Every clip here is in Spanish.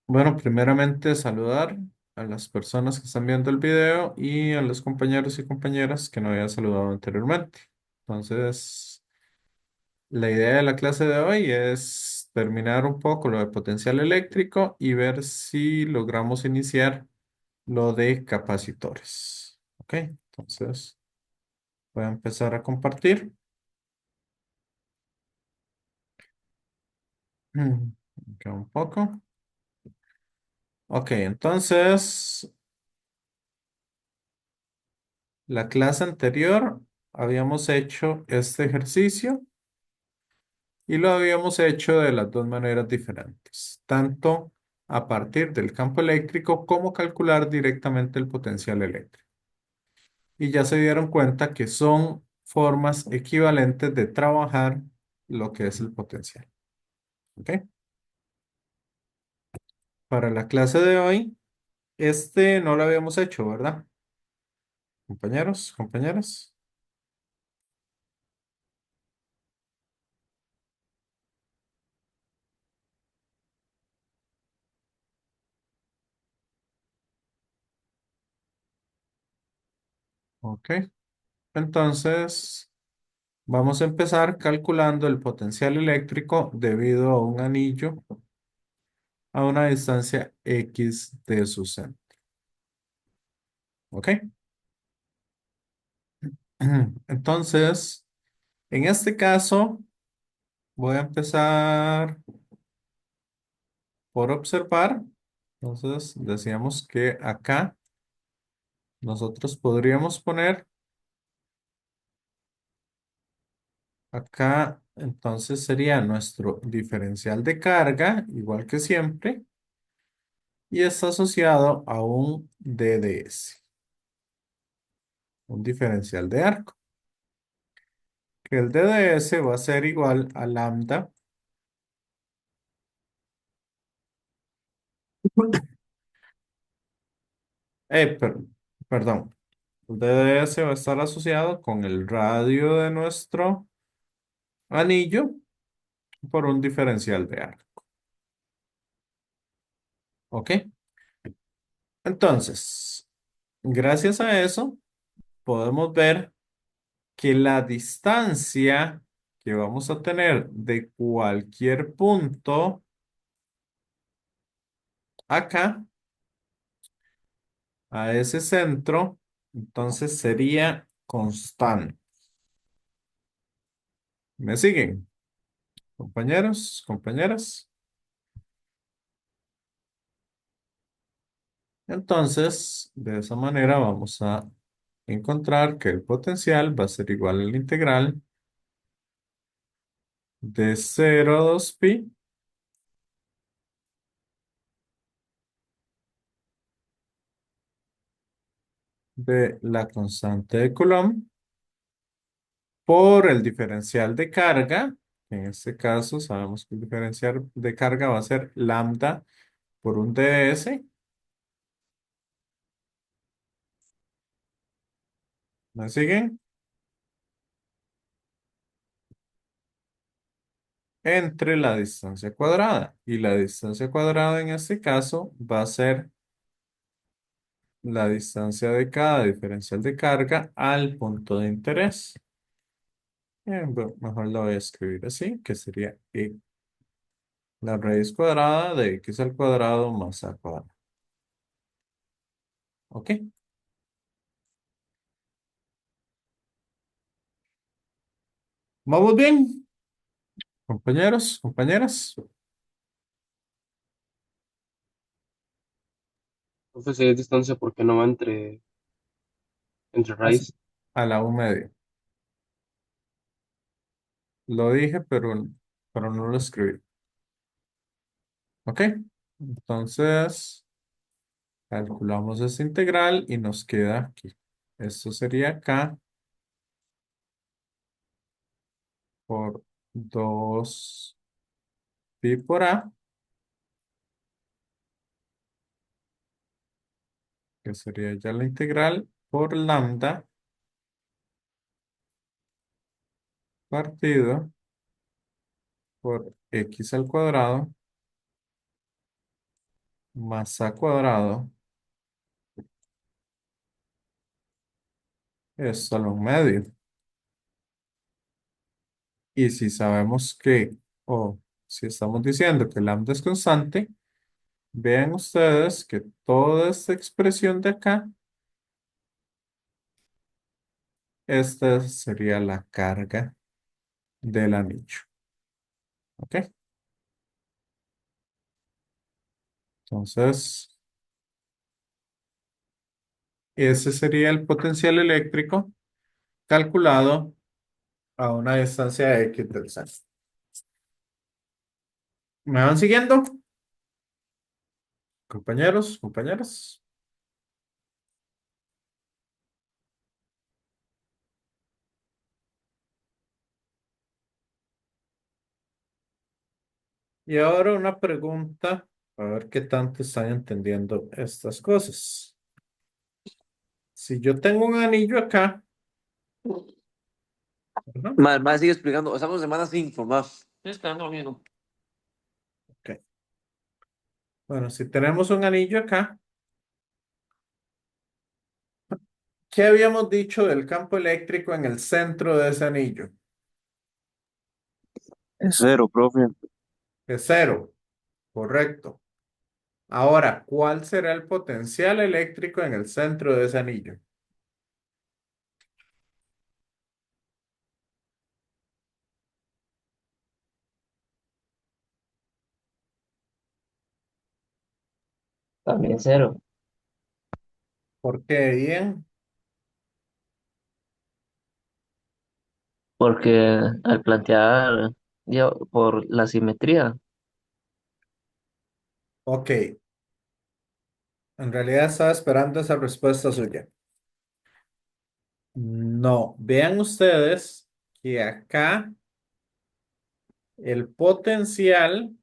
Bueno, primeramente saludar a las personas que están viendo el video y a los compañeros y compañeras que no había saludado anteriormente. Entonces, la idea de la clase de hoy es terminar un poco lo de potencial eléctrico y ver si logramos iniciar lo de capacitores. Ok, entonces voy a empezar a compartir. Acá un poco. Ok, entonces la clase anterior habíamos hecho este ejercicio y lo habíamos hecho de las dos maneras diferentes, tanto a partir del campo eléctrico como calcular directamente el potencial eléctrico. Y ya se dieron cuenta que son formas equivalentes de trabajar lo que es el potencial. ¿Ok? Para la clase de hoy, este no lo habíamos hecho, ¿verdad? Compañeros, compañeras. Ok. Entonces, vamos a empezar calculando el potencial eléctrico debido a un anillo a una distancia X de su centro. ¿Ok? Entonces, en este caso, voy a empezar por observar. Entonces, decíamos que acá nosotros podríamos poner, acá entonces sería nuestro diferencial de carga, igual que siempre, y está asociado a un DDS, un diferencial de arco, que el DDS va a ser igual a lambda. Per- Perdón, el DDS va a estar asociado con el radio de nuestro anillo por un diferencial de arco. ¿Ok? Entonces, gracias a eso, podemos ver que la distancia que vamos a tener de cualquier punto acá a ese centro, entonces sería constante. ¿Me siguen, compañeros, compañeras? Entonces, de esa manera vamos a encontrar que el potencial va a ser igual al integral de 0 a 2 pi de la constante de Coulomb por el diferencial de carga. En este caso, sabemos que el diferencial de carga va a ser lambda por un ds. ¿Me siguen? Entre la distancia cuadrada. Y la distancia cuadrada en este caso va a ser la distancia de cada diferencial de carga al punto de interés. Mejor lo voy a escribir así, que sería la raíz cuadrada de x al cuadrado más a cuadrado. ¿Ok? ¿Vamos bien, compañeros, compañeras? Entonces, si es distancia, ¿por qué no va entre Así, raíz? a la 1 media. Lo dije, pero no lo escribí. ¿Ok? Entonces, calculamos esta integral y nos queda aquí. Esto sería acá por 2 pi por a, que sería ya la integral por lambda partido por x al cuadrado masa cuadrado es solo un medio. Y si sabemos que, o si estamos diciendo que lambda es constante, vean ustedes que toda esta expresión de acá, esta sería la carga del anillo. ¿Ok? Entonces, ese sería el potencial eléctrico calculado a una distancia X del centro. ¿Me van siguiendo, compañeros, compañeras? Y ahora una pregunta, a ver qué tanto están entendiendo estas cosas. Si yo tengo un anillo acá, ¿verdad? Más sigue explicando. Estamos semanas sin informar. Estoy esperando lo mismo. Ok. Bueno, si tenemos un anillo acá, ¿qué habíamos dicho del campo eléctrico en el centro de ese anillo? Es cero, profe. Es cero, correcto. Ahora, ¿cuál será el potencial eléctrico en el centro de ese anillo? También cero. ¿Por qué, bien? Porque al plantear por la simetría, Ok, en realidad estaba esperando esa respuesta suya. No, vean ustedes que acá el potencial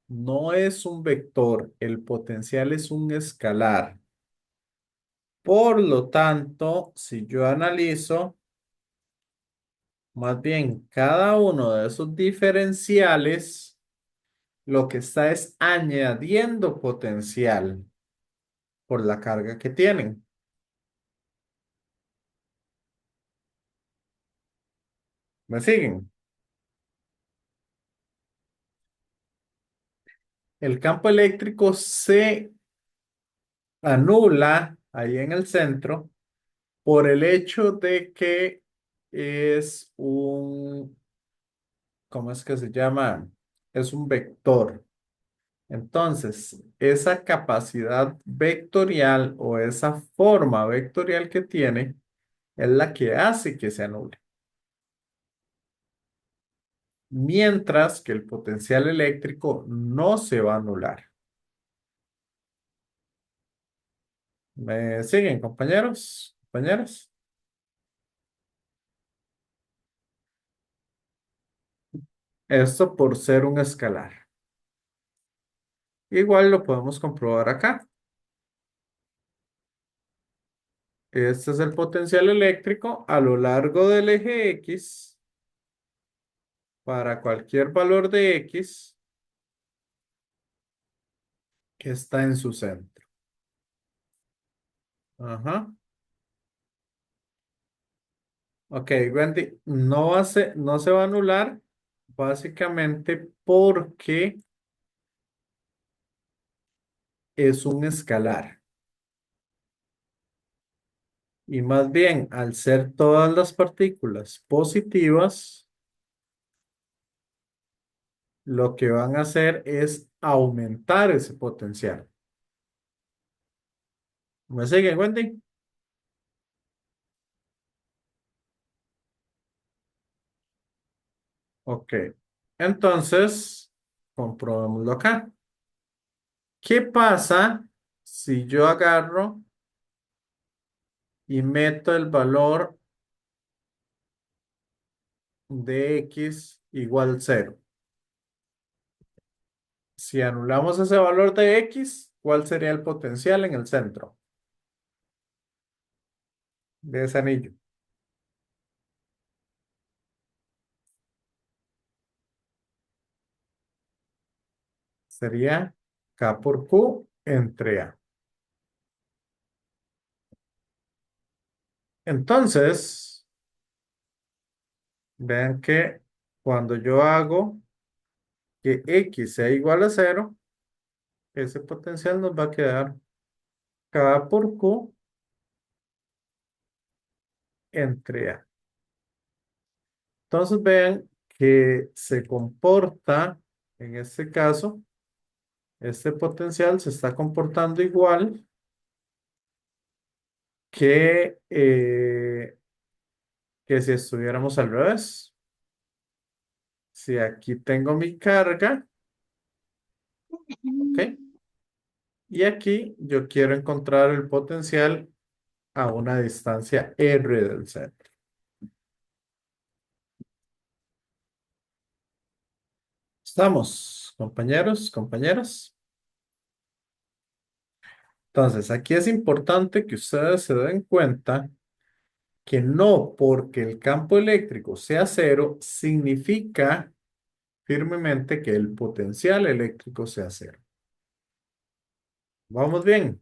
no es un vector, el potencial es un escalar. Por lo tanto, si yo analizo, más bien cada uno de esos diferenciales, lo que está es añadiendo potencial por la carga que tienen. ¿Me siguen? El campo eléctrico se anula ahí en el centro por el hecho de que es un, ¿cómo es que se llama? Es un vector. Entonces, esa capacidad vectorial o esa forma vectorial que tiene es la que hace que se anule. Mientras que el potencial eléctrico no se va a anular. ¿Me siguen, compañeros? ¿Compañeras? Esto por ser un escalar. Igual lo podemos comprobar acá. Este es el potencial eléctrico a lo largo del eje X para cualquier valor de X que está en su centro. Ajá. Ok, Wendy, no se va a anular básicamente porque es un escalar. Y más bien, al ser todas las partículas positivas, lo que van a hacer es aumentar ese potencial. ¿Me siguen, Wendy? Ok. Entonces, comprobémoslo acá. ¿Qué pasa si yo agarro y meto el valor de X igual cero? Si anulamos ese valor de X, ¿cuál sería el potencial en el centro de ese anillo? Sería K por Q entre A. Entonces, vean que cuando yo hago que X sea igual a cero, ese potencial nos va a quedar K por Q entre A. Entonces vean que se comporta, en este caso, este potencial se está comportando igual que si estuviéramos al revés. Si aquí tengo mi carga, ¿ok? Y aquí yo quiero encontrar el potencial a una distancia R del centro. ¿Estamos, compañeros, compañeras? Entonces, aquí es importante que ustedes se den cuenta que no porque el campo eléctrico sea cero, significa firmemente que el potencial eléctrico sea cero. ¿Vamos bien,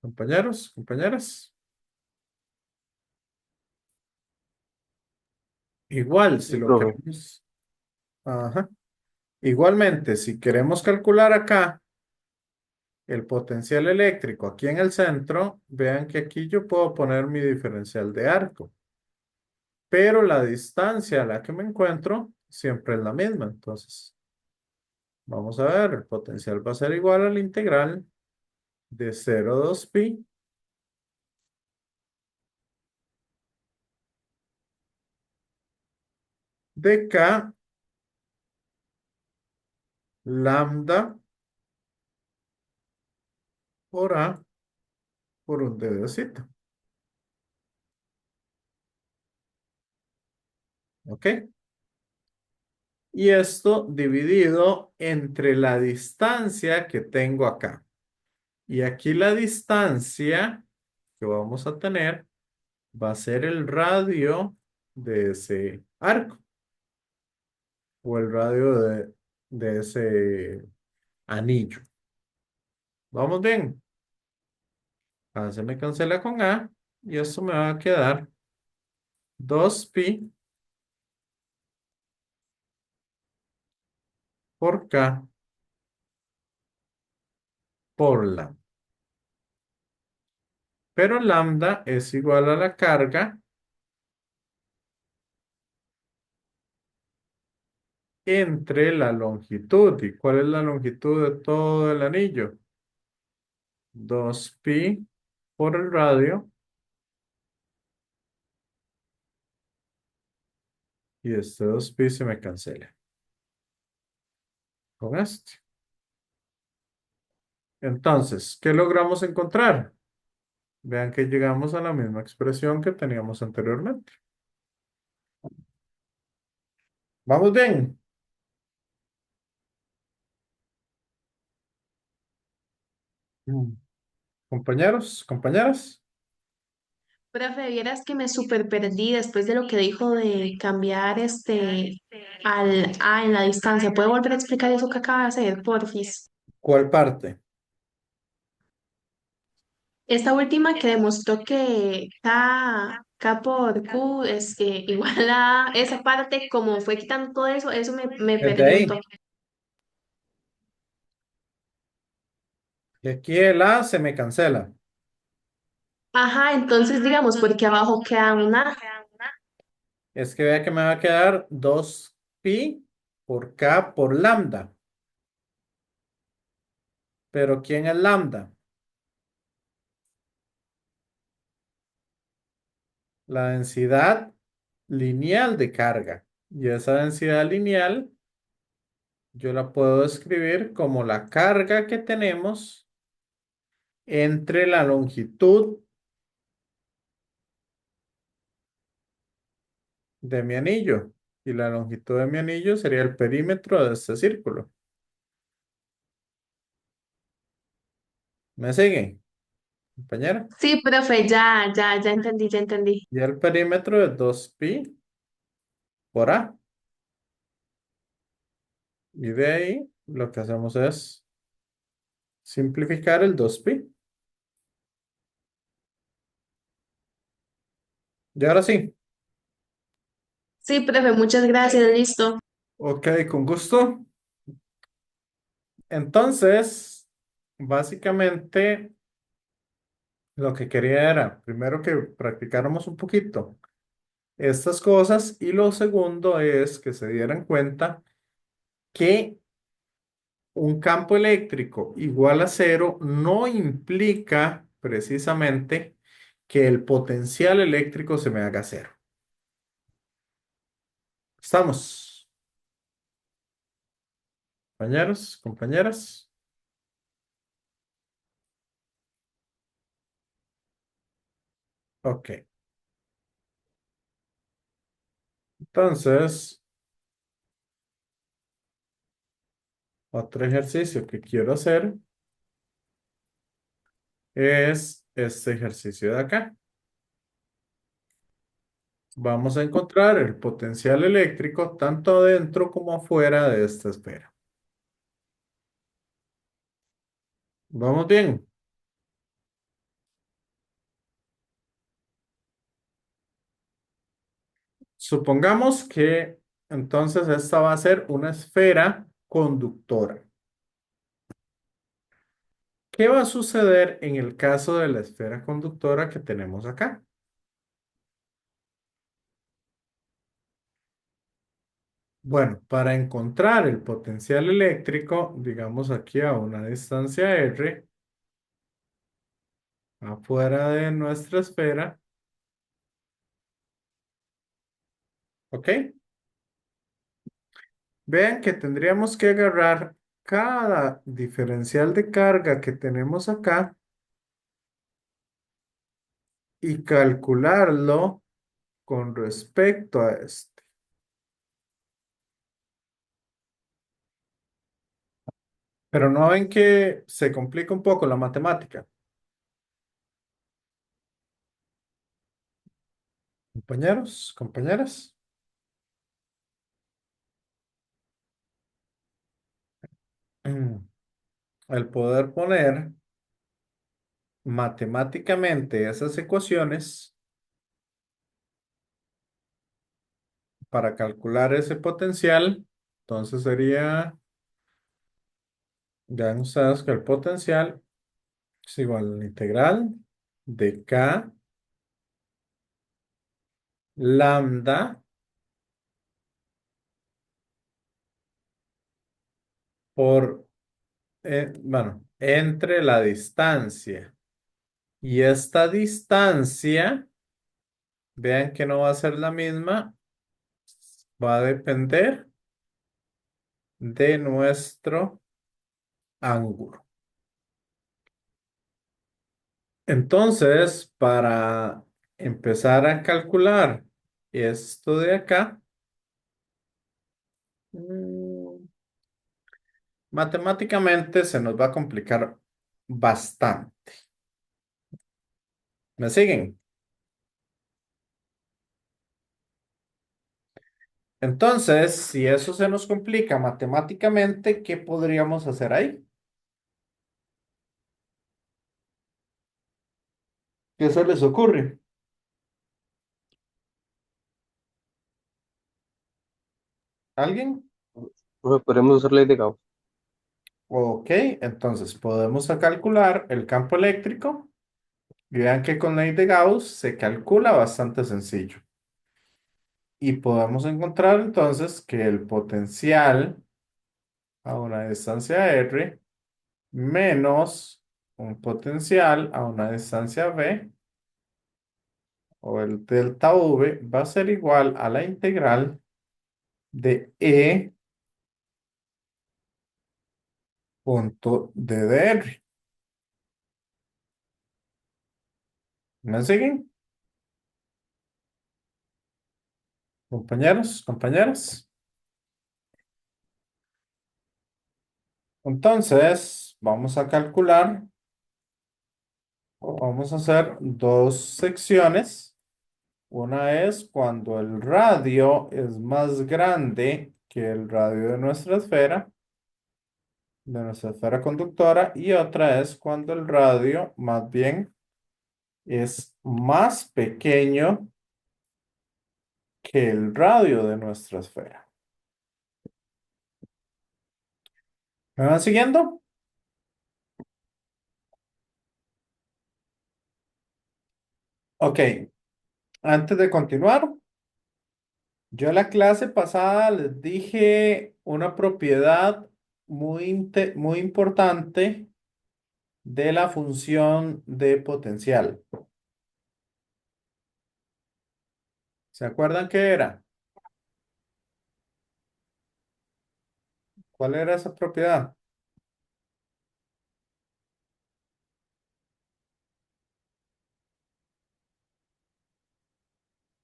compañeros, compañeras? Igual, si Sí, lo profe. queremos. Ajá. Igualmente, si queremos calcular acá el potencial eléctrico aquí en el centro, vean que aquí yo puedo poner mi diferencial de arco, pero la distancia a la que me encuentro siempre es la misma. Entonces, vamos a ver, el potencial va a ser igual a la integral de 0,2 pi de K lambda por A por un d de cita. ¿Ok? Y esto dividido entre la distancia que tengo acá. Y aquí la distancia que vamos a tener va a ser el radio de ese arco o el radio de ese anillo. ¿Vamos bien? A se me cancela con A y esto me va a quedar 2 pi por K por lambda. Pero lambda es igual a la carga entre la longitud. ¿Y cuál es la longitud de todo el anillo? 2 pi por el radio y este 2 pi se me cancela con este. Entonces, ¿qué logramos encontrar? Vean que llegamos a la misma expresión que teníamos anteriormente. ¿Vamos bien? Mm. Compañeros, compañeras, Profe, vieras que me super perdí después de lo que dijo de cambiar al A en la distancia. ¿Puede volver a explicar eso que acaba de hacer, porfis? ¿cuál parte? Esta última que demostró que K por Q es igual a esa parte, como fue quitando todo eso, eso me Desde perdió un ahí. toque. Y aquí el A se me cancela. Ajá, entonces digamos, porque abajo queda una. Es que vea que me va a quedar 2 pi por K por lambda. Pero ¿quién es lambda? La densidad lineal de carga. Y esa densidad lineal yo la puedo escribir como la carga que tenemos entre la longitud de mi anillo. Y la longitud de mi anillo sería el perímetro de este círculo. ¿Me sigue, compañera? Sí, profe, ya entendí, ya entendí. Y el perímetro es 2 pi por A. Y de ahí lo que hacemos es simplificar el 2pi. Y ahora sí. Sí, profe, muchas gracias, listo. Ok, con gusto. Entonces, básicamente lo que quería era, primero que practicáramos un poquito estas cosas y lo segundo es que se dieran cuenta que un campo eléctrico igual a cero no implica precisamente que el potencial eléctrico se me haga cero. ¿Estamos, compañeros, compañeras? Ok. Entonces, otro ejercicio que quiero hacer es este ejercicio de acá. Vamos a encontrar el potencial eléctrico tanto dentro como afuera de esta esfera. ¿Vamos bien? Supongamos que entonces esta va a ser una esfera conductora. ¿Qué va a suceder en el caso de la esfera conductora que tenemos acá? Bueno, para encontrar el potencial eléctrico, digamos aquí a una distancia r, afuera de nuestra esfera, ¿ok? Vean que tendríamos que agarrar cada diferencial de carga que tenemos acá y calcularlo con respecto a este. Pero no ven que se complica un poco la matemática. Compañeros, compañeras. El poder poner matemáticamente esas ecuaciones para calcular ese potencial, entonces sería, vean ustedes que el potencial es igual a la integral de K lambda por, bueno, entre la distancia y esta distancia, vean que no va a ser la misma, va a depender de nuestro ángulo. Entonces, para empezar a calcular esto de acá, mm, matemáticamente se nos va a complicar bastante. ¿Me siguen? Entonces, si eso se nos complica matemáticamente, ¿qué podríamos hacer ahí? ¿Qué se les ocurre? ¿Alguien? Profe, podemos usar ley de Gauss. Ok, entonces podemos calcular el campo eléctrico. Y vean que con ley de Gauss se calcula bastante sencillo. Y podemos encontrar entonces que el potencial a una distancia r menos un potencial a una distancia v o el delta v va a ser igual a la integral de e punto d de r. ¿Me siguen, compañeros, compañeras? Entonces, vamos a calcular o vamos a hacer dos secciones. Una es cuando el radio es más grande que el radio de nuestra esfera conductora, y otra es cuando el radio más bien es más pequeño que el radio de nuestra esfera. ¿Me van siguiendo? Ok, antes de continuar, yo en la clase pasada les dije una propiedad muy importante de la función de potencial. ¿Se acuerdan qué era? ¿Cuál era esa propiedad?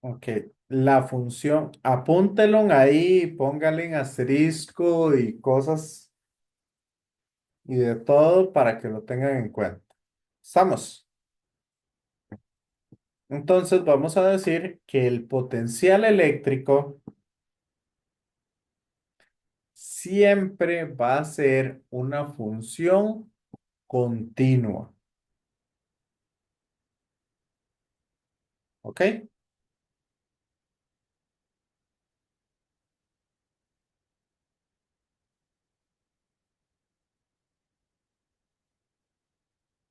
Ok, la función, apúntelo ahí, póngale en asterisco y cosas y de todo para que lo tengan en cuenta. ¿Estamos? Entonces vamos a decir que el potencial eléctrico siempre va a ser una función continua. ¿Ok?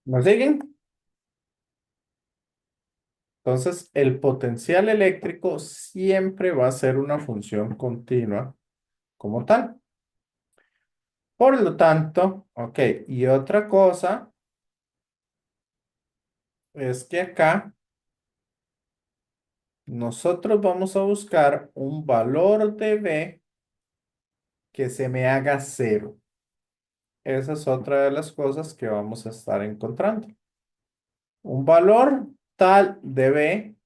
¿Me siguen? Entonces, el potencial eléctrico siempre va a ser una función continua como tal. Por lo tanto, ok, y otra cosa es que acá nosotros vamos a buscar un valor de B que se me haga cero. Esa es otra de las cosas que vamos a estar encontrando. Un valor tal de B,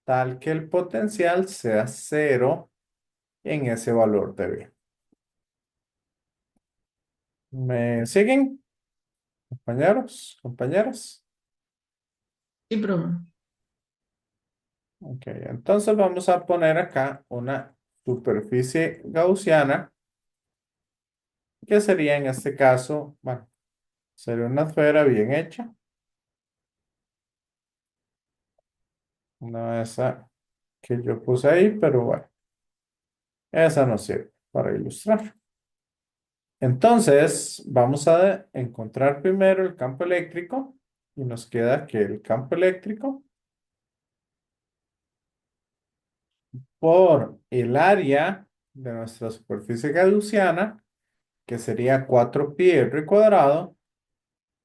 tal que el potencial sea cero en ese valor de B. ¿Me siguen, compañeros, compañeras? Sí, profe. Ok, entonces vamos a poner acá una superficie gaussiana, que sería en este caso, bueno, sería una esfera bien hecha. No esa que yo puse ahí, pero bueno, esa nos sirve para ilustrar. Entonces, vamos a encontrar primero el campo eléctrico y nos queda que el campo eléctrico por el área de nuestra superficie gaussiana, que sería 4πr cuadrado,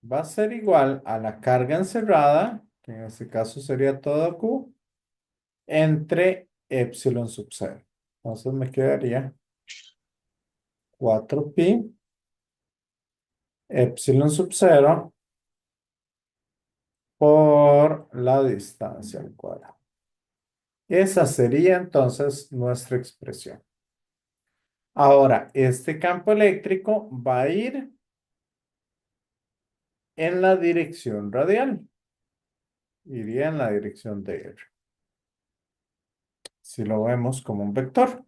va a ser igual a la carga encerrada, que en este caso sería todo Q, entre epsilon sub 0. Entonces me quedaría 4pi epsilon sub 0 por la distancia al cuadrado. Esa sería entonces nuestra expresión. Ahora, este campo eléctrico va a ir en la dirección radial. Iría en la dirección de R. Si lo vemos como un vector,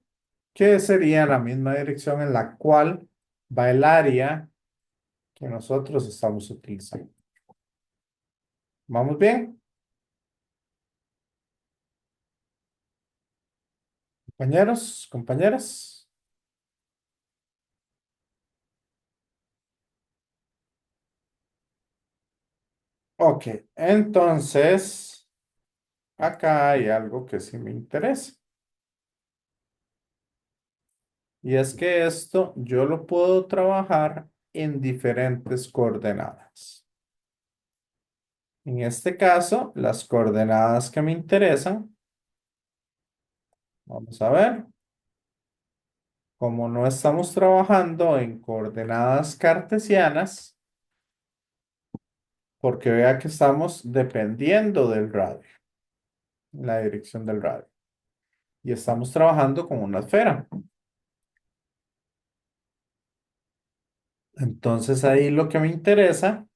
que sería la misma dirección en la cual va el área que nosotros estamos utilizando. ¿Vamos bien, compañeros, compañeras? Ok, entonces acá hay algo que sí me interesa. Y es que esto yo lo puedo trabajar en diferentes coordenadas. En este caso, las coordenadas que me interesan, vamos a ver, como no estamos trabajando en coordenadas cartesianas, porque vea que estamos dependiendo del radio, la dirección del radio, y estamos trabajando con una esfera. Entonces ahí lo que me interesa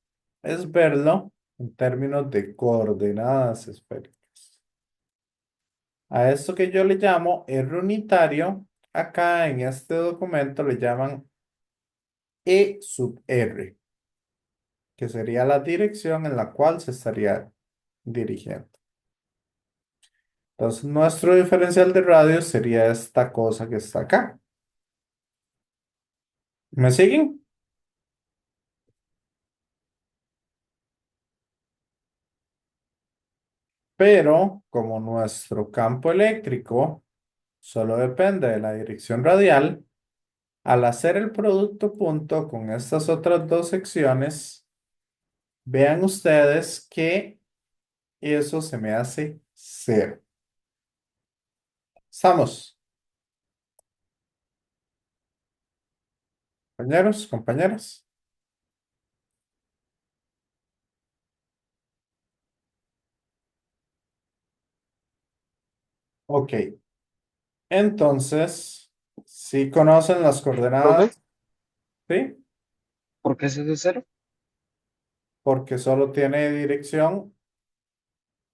es verlo en términos de coordenadas esféricas. A esto que yo le llamo R unitario, acá en este documento le llaman E sub R, que sería la dirección en la cual se estaría dirigiendo. Entonces, nuestro diferencial de radio sería esta cosa que está acá. ¿Me siguen? Pero como nuestro campo eléctrico solo depende de la dirección radial, al hacer el producto punto con estas otras dos secciones, vean ustedes que eso se me hace cero. ¿Estamos, compañeros, compañeras? Ok, entonces, si conocen las Profe, coordenadas, ¿sí? ¿por qué se hace cero? Porque solo tiene dirección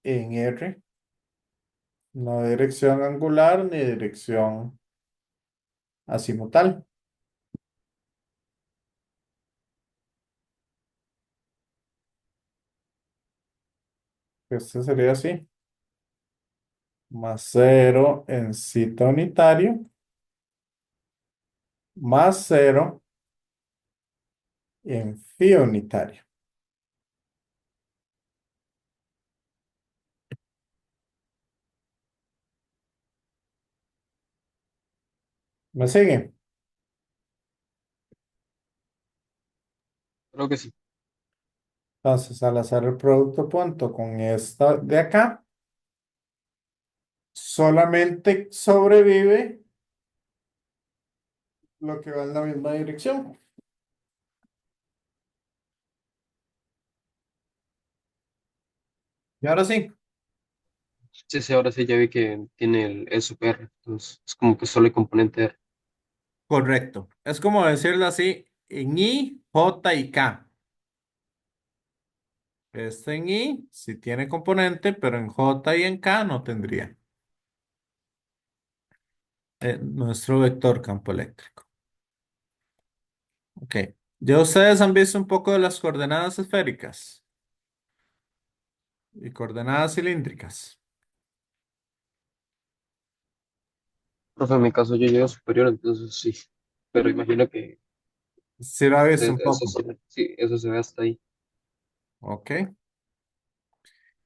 en R, no dirección angular ni dirección azimutal. Este sería así, más cero en cita unitario, más cero en phi unitario. ¿Me siguen? Creo que sí. Entonces, al hacer el producto punto con esta de acá, solamente sobrevive lo que va en la misma dirección. Y ahora sí. Sí, sí, ahora sí ya vi que tiene el E sub R, entonces es como que solo el componente R. Correcto. Es como decirlo así en I, J y K. Este en I sí tiene componente, pero en J y en K no tendría. Nuestro vector campo eléctrico. Ok. Ya ustedes han visto un poco de las coordenadas esféricas y coordenadas cilíndricas. Profe, en mi caso yo llego superior, entonces sí, pero imagino que Sí lo ha visto un eso poco. sí, sí, eso se ve hasta ahí. Ok.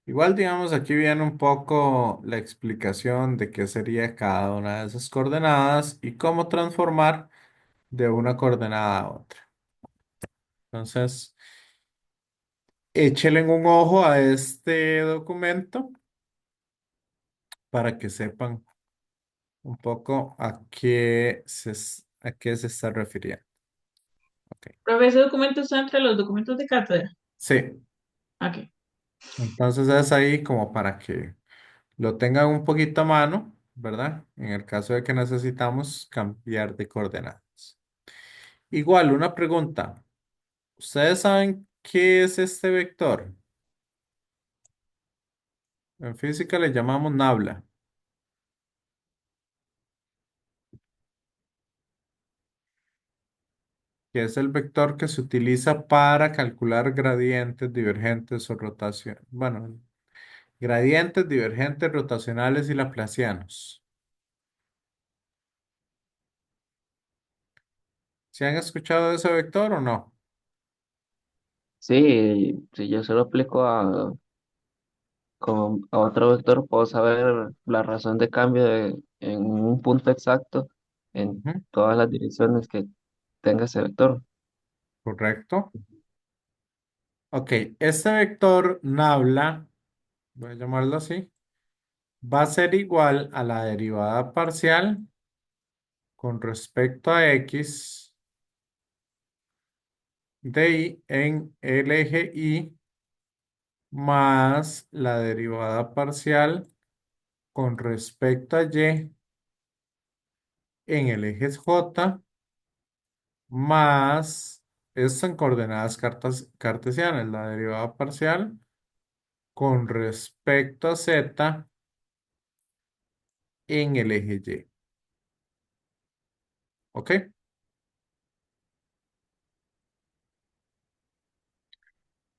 Igual, digamos, aquí viene un poco la explicación de qué sería cada una de esas coordenadas y cómo transformar de una coordenada a otra. Entonces, échenle un ojo a este documento para que sepan un poco a qué se está refiriendo. Ok. Profe, ese documento está entre los documentos de cátedra. Sí, Ok. entonces es ahí como para que lo tengan un poquito a mano, ¿verdad? En el caso de que necesitamos cambiar de coordenadas. Igual, una pregunta. ¿Ustedes saben qué es este vector? En física le llamamos nabla, que es el vector que se utiliza para calcular gradientes, divergentes o rotación. Bueno, gradientes, divergentes, rotacionales y laplacianos. ¿Se han escuchado de ese vector o no? Sí, si yo se lo aplico a otro vector, puedo saber la razón de cambio en un punto exacto en Ujú, todas las direcciones que tenga ese vector. correcto. Ok, este vector nabla, voy a llamarlo así, va a ser igual a la derivada parcial con respecto a x de y en el eje y más la derivada parcial con respecto a y en el eje j más esto en coordenadas cartesianas, la derivada parcial con respecto a z en el eje y. ¿Ok?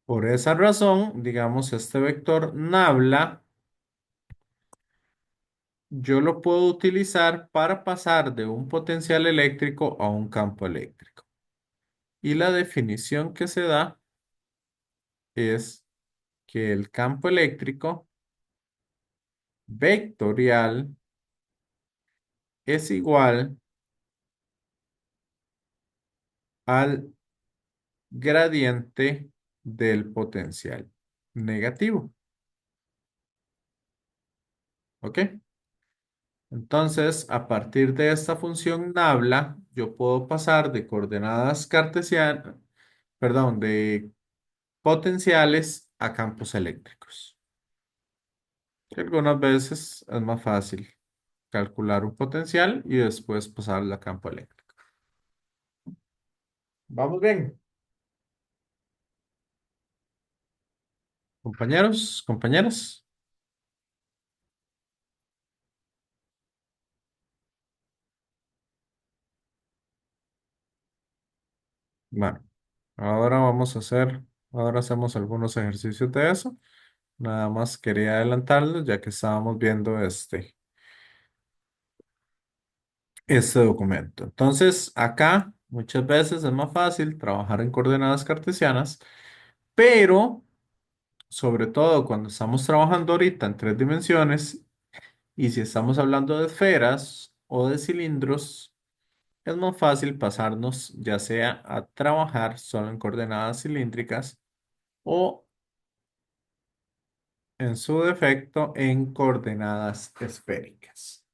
Por esa razón, digamos, este vector nabla, yo lo puedo utilizar para pasar de un potencial eléctrico a un campo eléctrico. Y la definición que se da es que el campo eléctrico vectorial es igual al gradiente del potencial negativo. ¿Ok? Entonces, a partir de esta función nabla, yo puedo pasar de coordenadas cartesianas, perdón, de potenciales a campos eléctricos. Que algunas veces es más fácil calcular un potencial y después pasarlo a campo eléctrico. ¿Vamos bien? Compañeros, compañeras. Bueno, ahora vamos a hacer, ahora hacemos algunos ejercicios de eso. Nada más quería adelantarlo ya que estábamos viendo este documento. Entonces, acá muchas veces es más fácil trabajar en coordenadas cartesianas, pero sobre todo cuando estamos trabajando ahorita en tres dimensiones y si estamos hablando de esferas o de cilindros, es más fácil pasarnos ya sea a trabajar solo en coordenadas cilíndricas o en su defecto en coordenadas esféricas.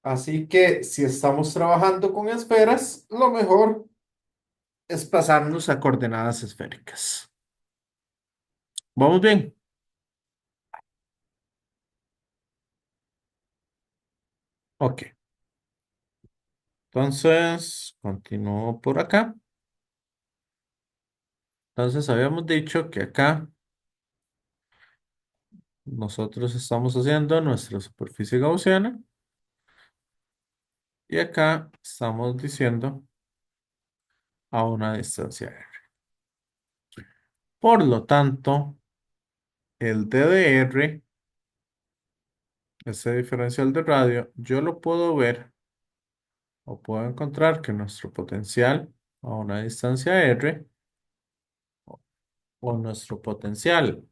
Así que si estamos trabajando con esferas, lo mejor es pasarnos a coordenadas esféricas. ¿Vamos bien? Ok. Entonces, continúo por acá. Entonces, habíamos dicho que acá nosotros estamos haciendo nuestra superficie gaussiana y acá estamos diciendo a una distancia r. Por lo tanto, el DDR, ese diferencial de radio, yo lo puedo ver o puedo encontrar que nuestro potencial a una distancia r o nuestro potencial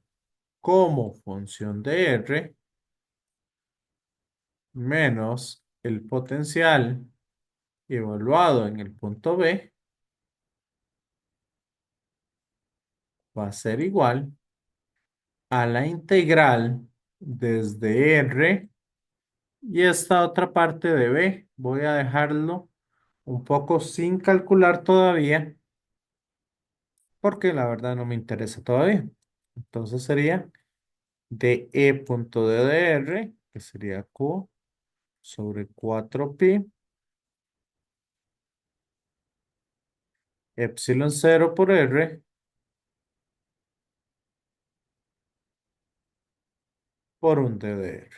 como función de r menos el potencial evaluado en el punto B va a ser igual a la integral desde R y esta otra parte de B. Voy a dejarlo un poco sin calcular todavía porque la verdad no me interesa todavía. Entonces sería de E punto D de R, que sería Q sobre 4pi epsilon 0 por R por un D de R.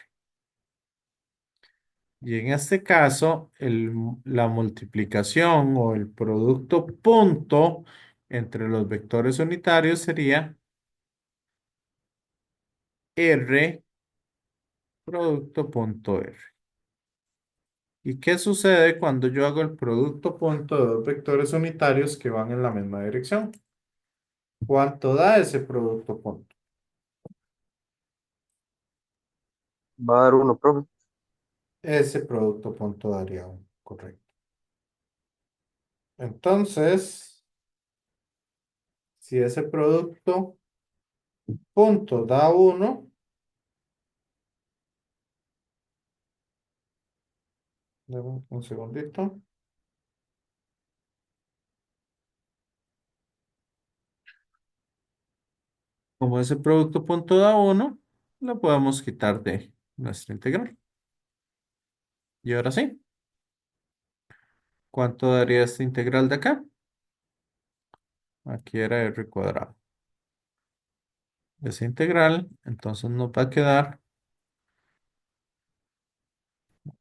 Y en este caso, la multiplicación o el producto punto entre los vectores unitarios sería R producto punto R. ¿Y qué sucede cuando yo hago el producto punto de dos vectores unitarios que van en la misma dirección? ¿Cuánto da ese producto punto? Va a dar uno, profe. Ese producto punto daría 1, correcto. Entonces, si ese producto punto da 1, dame un segundito. Como ese producto punto da 1, lo podemos quitar de nuestra integral. Y ahora sí, ¿cuánto daría esta integral de acá? Aquí era r cuadrado. Esa integral, entonces nos va a quedar,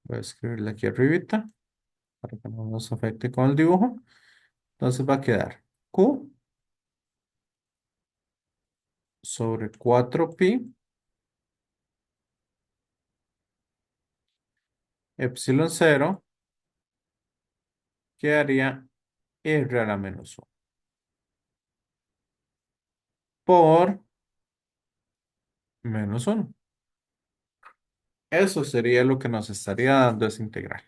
voy a escribirla aquí arribita, para que no nos afecte con el dibujo. Entonces va a quedar Q sobre 4pi epsilon cero quedaría R a la menos 1 por menos 1. Eso sería lo que nos estaría dando esa integral.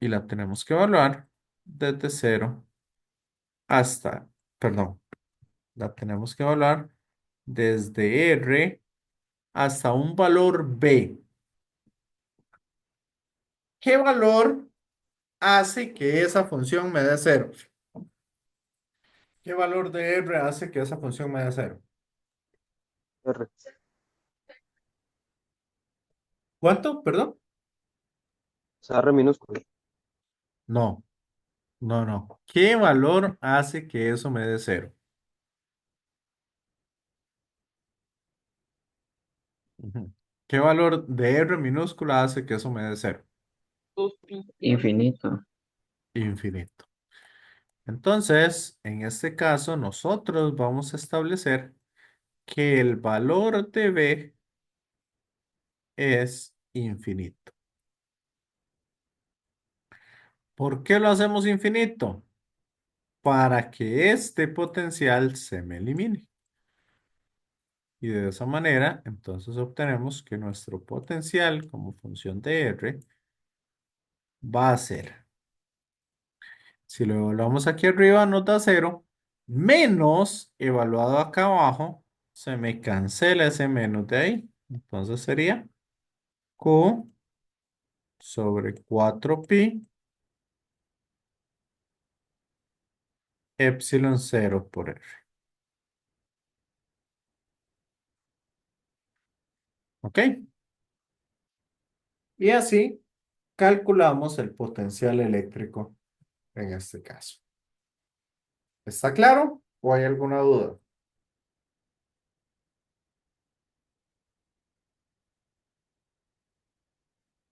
Y la tenemos que evaluar desde cero hasta, perdón, la tenemos que evaluar desde R hasta un valor B. ¿Qué valor hace que esa función me dé cero? ¿Qué valor de R hace que esa función me dé cero? R. ¿Cuánto? Perdón. O sea, R minúsculo. No, no, no. ¿Qué valor hace que eso me dé cero? Ujú. ¿Qué valor de R minúscula hace que eso me dé cero? Infinito. Infinito. Entonces, en este caso, nosotros vamos a establecer que el valor de B es infinito. ¿Por qué lo hacemos infinito? Para que este potencial se me elimine. Y de esa manera, entonces obtenemos que nuestro potencial como función de R va a ser, si lo evaluamos aquí arriba, nos da cero, menos evaluado acá abajo, se me cancela ese menos de ahí. Entonces sería Q sobre 4pi epsilon cero por R. ¿Ok? Y así calculamos el potencial eléctrico en este caso. ¿Está claro? ¿O hay alguna duda?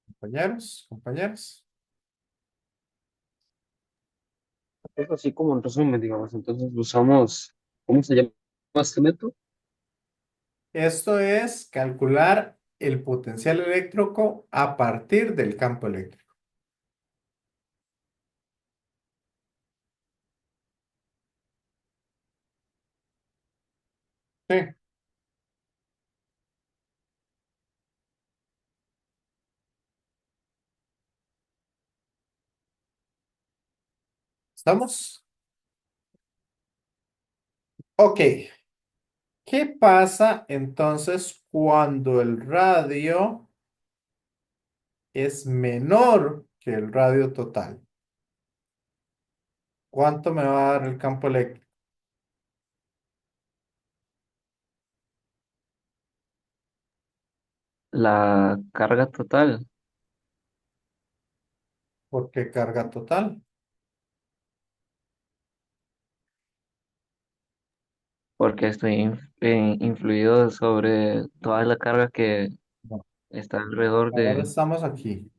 Compañeros, compañeras. Es así como en resumen, digamos. Entonces usamos, ¿cómo se llama este método? Esto es calcular el potencial eléctrico a partir del campo eléctrico. Sí, ¿estamos? Ok. ¿Qué pasa entonces cuando el radio es menor que el radio total? ¿Cuánto me va a dar el campo eléctrico? La carga total, ¿Por qué carga total? porque estoy influido sobre toda la carga que No. está alrededor Ahora de estamos aquí,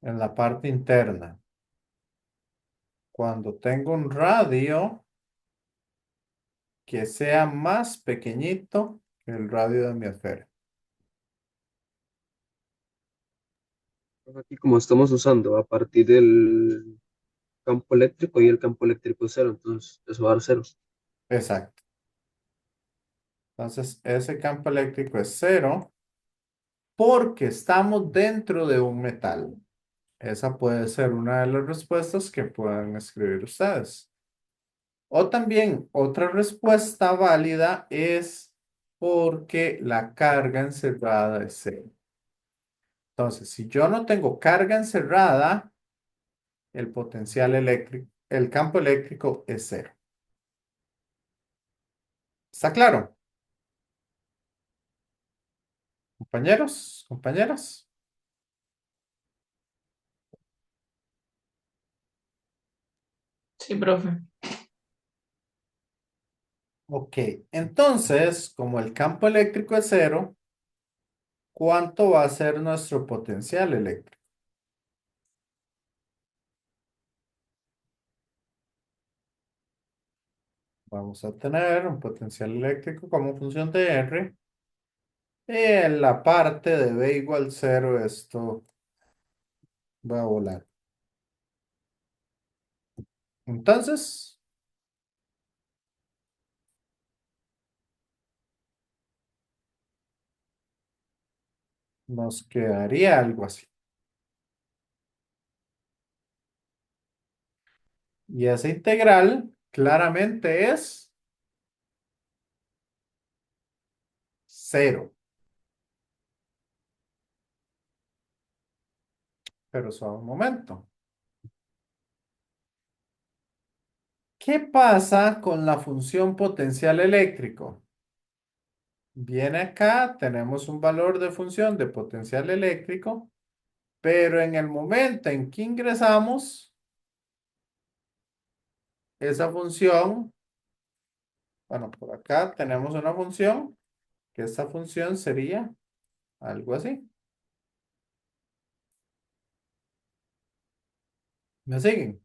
en la parte interna. Cuando tengo un radio que sea más pequeñito que el radio de mi esfera. aquí como estamos usando a partir del campo eléctrico y el campo eléctrico es cero, entonces eso va a dar cero. Exacto. Entonces, ese campo eléctrico es cero porque estamos dentro de un metal. Esa puede ser una de las respuestas que puedan escribir ustedes. O también otra respuesta válida es porque la carga encerrada es cero. Entonces, si yo no tengo carga encerrada, el potencial eléctrico, el campo eléctrico es cero. ¿Está claro? Compañeros, compañeras. Sí, profe. Ok, entonces, como el campo eléctrico es cero, ¿cuánto va a ser nuestro potencial eléctrico? Vamos a tener un potencial eléctrico como función de R. Y en la parte de B igual cero, esto va a volar. Entonces, nos quedaría algo así. Y esa integral claramente es cero. Pero solo un momento. ¿Qué pasa con la función potencial eléctrico? Viene acá, tenemos un valor de función de potencial eléctrico, pero en el momento en que ingresamos esa función, bueno, por acá tenemos una función, que esta función sería algo así. ¿Me siguen?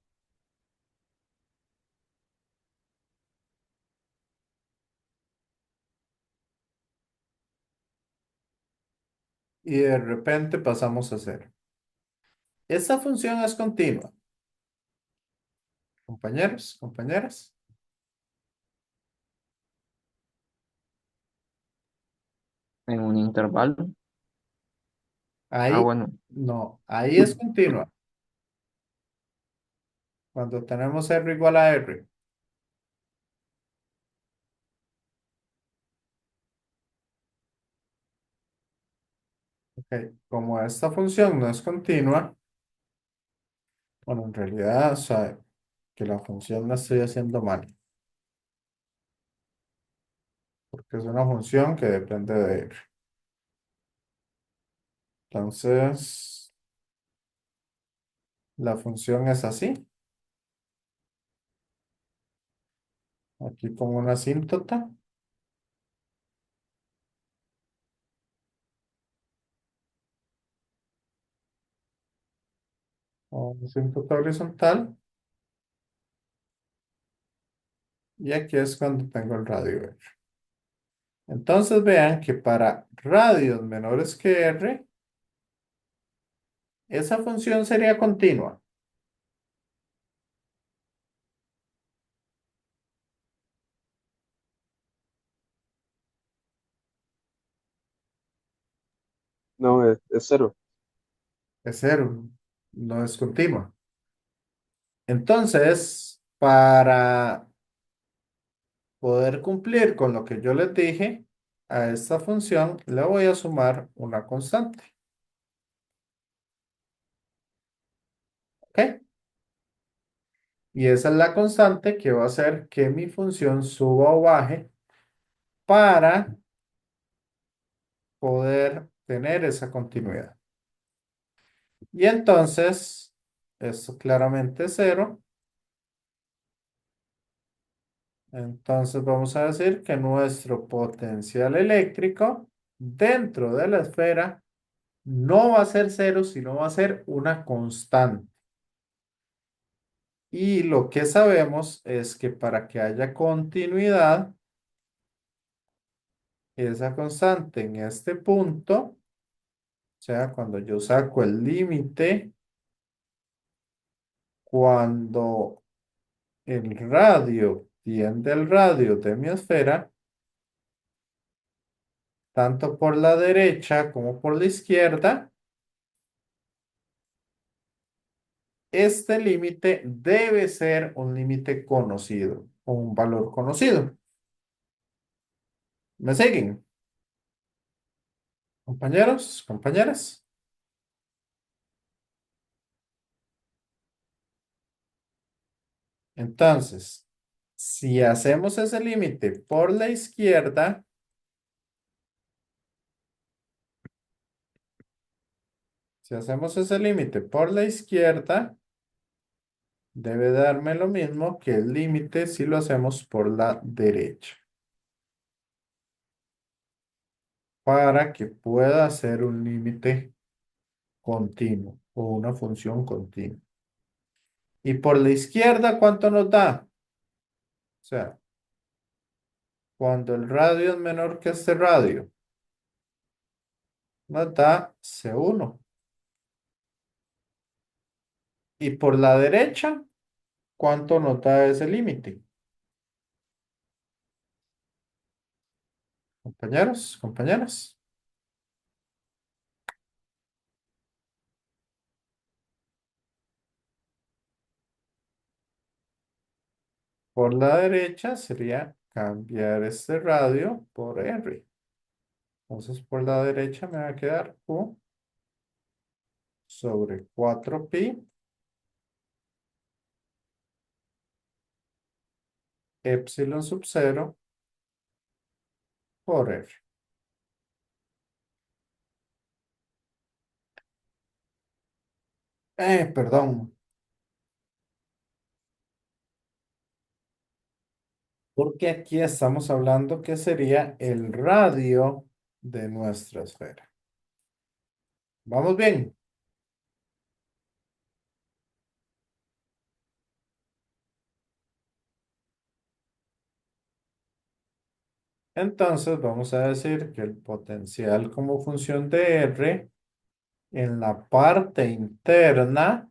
Y de repente pasamos a cero. Esta función es continua. Compañeros, compañeras. En un intervalo. Ah, Ahí, bueno. no, ahí es continua. Cuando tenemos R igual a R. Ok, como esta función no es continua, bueno, en realidad, o sea, que la función la estoy haciendo mal, porque es una función que depende de R. Entonces, la función es así. Aquí pongo una asíntota. O una asíntota horizontal. Y aquí es cuando tengo el radio R. Entonces vean que para radios menores que R, esa función sería continua. No, es cero. Es cero, no es continua. Entonces, para poder cumplir con lo que yo les dije, a esta función le voy a sumar una constante. ¿Ok? Y esa es la constante que va a hacer que mi función suba o baje para poder tener esa continuidad. Y entonces, esto claramente es cero. Entonces vamos a decir que nuestro potencial eléctrico dentro de la esfera no va a ser cero, sino va a ser una constante. Y lo que sabemos es que para que haya continuidad, esa constante en este punto, o sea, cuando yo saco el límite, cuando el radio tiende al radio de mi esfera, tanto por la derecha como por la izquierda, este límite debe ser un límite conocido o un valor conocido. ¿Me siguen? Compañeros, compañeras. Entonces, si hacemos ese límite por la izquierda, si hacemos ese límite por la izquierda, debe darme lo mismo que el límite si lo hacemos por la derecha. Para que pueda ser un límite continuo o una función continua. Y por la izquierda, ¿cuánto nos da? O sea, Cuando el radio es menor que este radio, nos da C1. Y por la derecha, ¿cuánto nos da ese límite? Compañeros, compañeras. Por la derecha sería cambiar este radio por R. Entonces, por la derecha me va a quedar Q sobre 4pi epsilon sub 0 por R. Perdón, porque aquí estamos hablando que sería el radio de nuestra esfera. ¿Vamos bien? Entonces vamos a decir que el potencial como función de R en la parte interna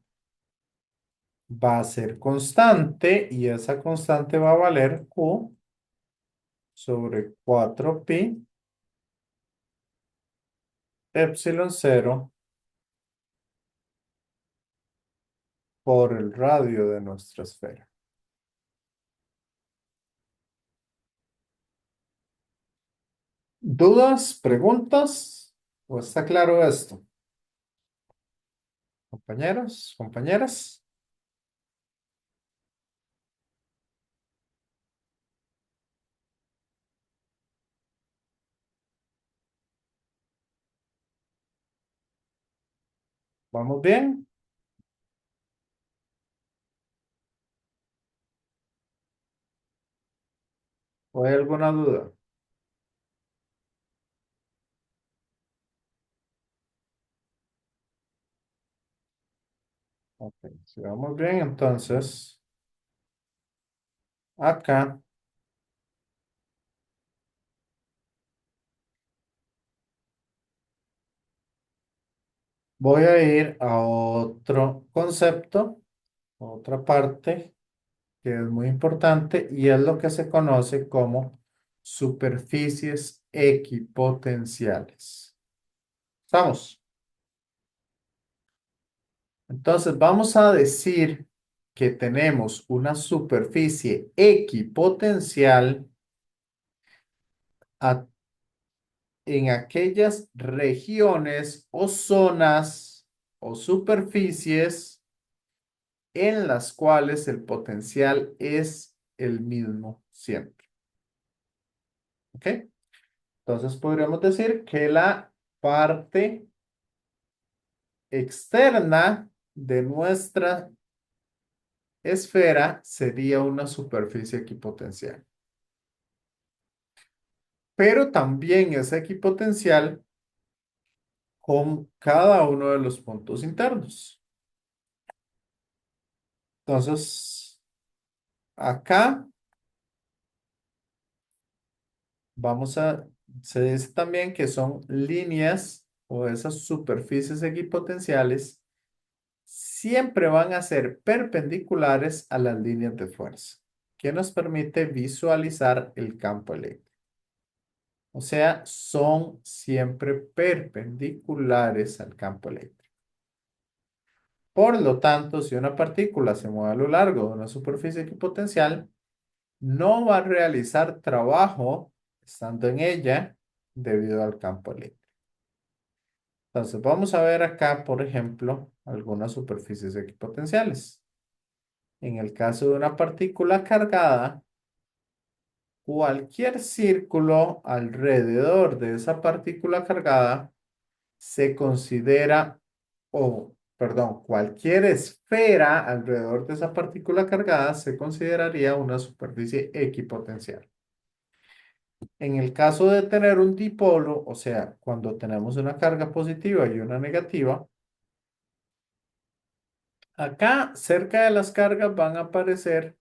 va a ser constante y esa constante va a valer Q sobre 4pi epsilon 0 por el radio de nuestra esfera. ¿Dudas? ¿Preguntas? ¿O está claro esto? Compañeros, compañeras. ¿Vamos bien? ¿O hay alguna duda? Ok, si vamos bien, entonces acá voy a ir a otro concepto, otra parte que es muy importante y es lo que se conoce como superficies equipotenciales. ¿Estamos? Entonces vamos a decir que tenemos una superficie equipotencial a- en aquellas regiones o zonas o superficies en las cuales el potencial es el mismo siempre. ¿Ok? Entonces podríamos decir que la parte externa de nuestra esfera sería una superficie equipotencial. Pero también es equipotencial con cada uno de los puntos internos. Entonces, acá se dice también que son líneas o esas superficies equipotenciales siempre van a ser perpendiculares a las líneas de fuerza, que nos permite visualizar el campo eléctrico. O sea, son siempre perpendiculares al campo eléctrico. Por lo tanto, si una partícula se mueve a lo largo de una superficie equipotencial, no va a realizar trabajo estando en ella debido al campo eléctrico. Entonces, vamos a ver acá, por ejemplo, algunas superficies equipotenciales. En el caso de una partícula cargada, cualquier círculo alrededor de esa partícula cargada se considera, o perdón, cualquier esfera alrededor de esa partícula cargada se consideraría una superficie equipotencial. En el caso de tener un dipolo, o sea, cuando tenemos una carga positiva y una negativa, acá cerca de las cargas van a aparecer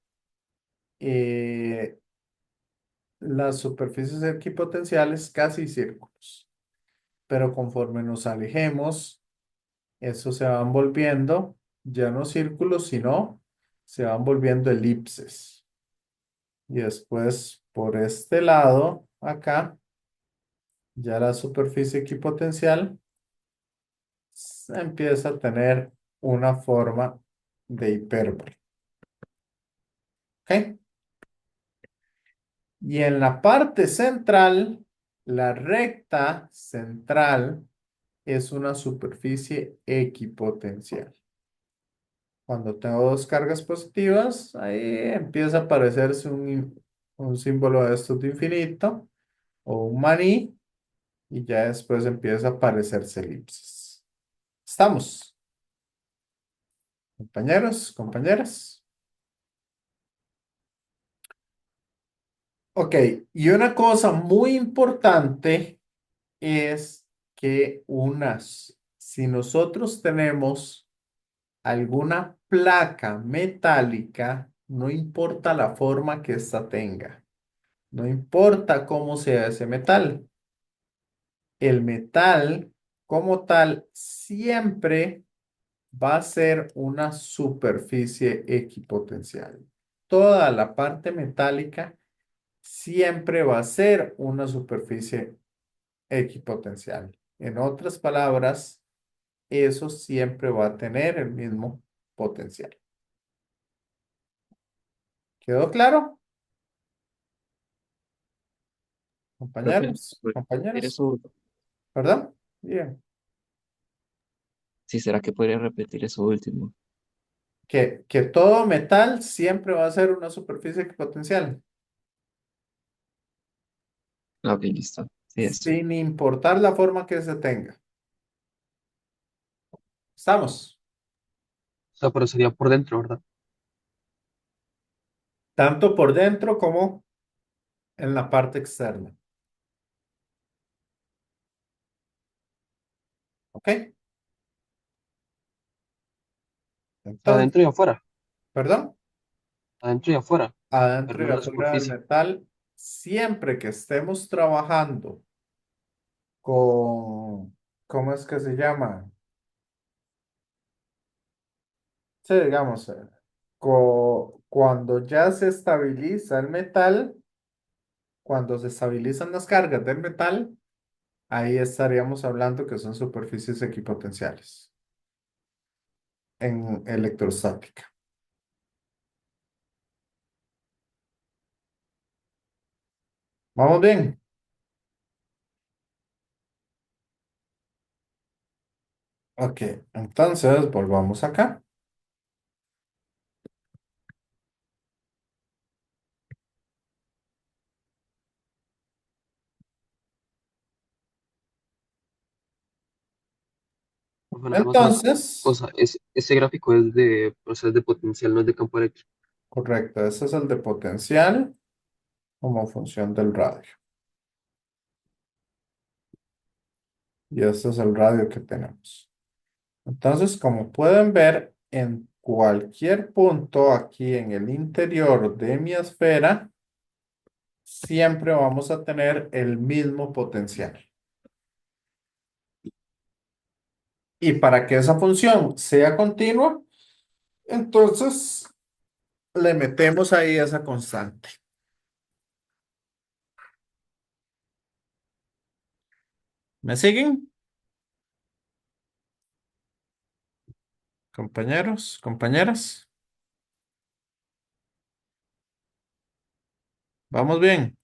las superficies equipotenciales casi círculos, pero conforme nos alejemos, eso se van volviendo ya no círculos, sino se van volviendo elipses. Y después por este lado, acá, ya la superficie equipotencial empieza a tener una forma de hipérbole. ¿Ok? Y en la parte central, la recta central es una superficie equipotencial. Cuando tengo dos cargas positivas, ahí empieza a aparecerse un símbolo de estos de infinito o un maní y ya después empieza a aparecerse elipses. ¿Estamos, compañeros, compañeras? Ok, y una cosa muy importante es que si nosotros tenemos alguna placa metálica, no importa la forma que ésta tenga, no importa cómo sea ese metal, el metal como tal siempre va a ser una superficie equipotencial. Toda la parte metálica siempre va a ser una superficie equipotencial. En otras palabras, eso siempre va a tener el mismo potencial. ¿Quedó claro, Profe, compañeros, ¿puede repetir compañeras? eso? ¿Verdad? Bien. Sí, ¿será que podría repetir eso último? Que todo metal siempre va a ser una superficie equipotencial, Ah, ok, listo. Sí, eso. sin importar la forma que se tenga. ¿Estamos? O sea, pero sería por dentro, ¿verdad? Tanto por dentro como en la parte externa. ¿Ok? O sea, Entonces, adentro y afuera. perdón, Adentro y afuera. Pero adentro no y en la afuera del superficie. metal, siempre que estemos trabajando con, ¿cómo es que se llama? Sí, digamos, cuando ya se estabiliza el metal, cuando se estabilizan las cargas del metal, ahí estaríamos hablando que son superficies equipotenciales en electrostática. ¿Vamos bien? Ok, entonces volvamos acá. Bueno, nada más una Entonces, cosa. Ese gráfico es de procesos de potencial, no es de campo eléctrico. correcto, ese es el de potencial como función del radio. Y este es el radio que tenemos. Entonces, como pueden ver, en cualquier punto aquí en el interior de mi esfera, siempre vamos a tener el mismo potencial. Y para que esa función sea continua, entonces le metemos ahí esa constante. ¿Me siguen, compañeros, compañeras? ¿Vamos bien?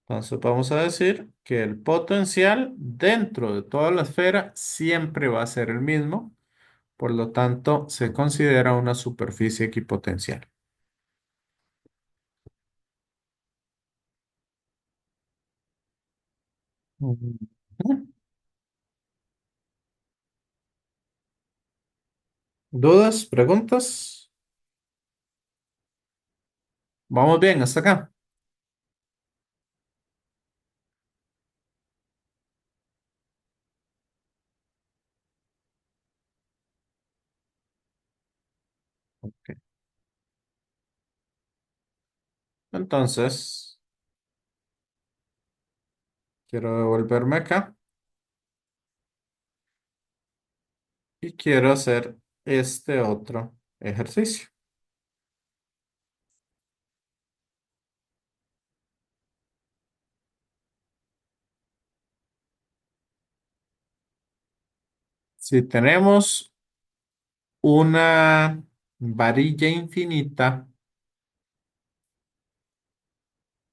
Entonces vamos a decir que el potencial dentro de toda la esfera siempre va a ser el mismo. Por lo tanto, se considera una superficie equipotencial. Ujú. ¿Dudas? ¿Preguntas? ¿Vamos bien hasta acá? Ok. Entonces, quiero devolverme acá y quiero hacer este otro ejercicio. Si tenemos una varilla infinita,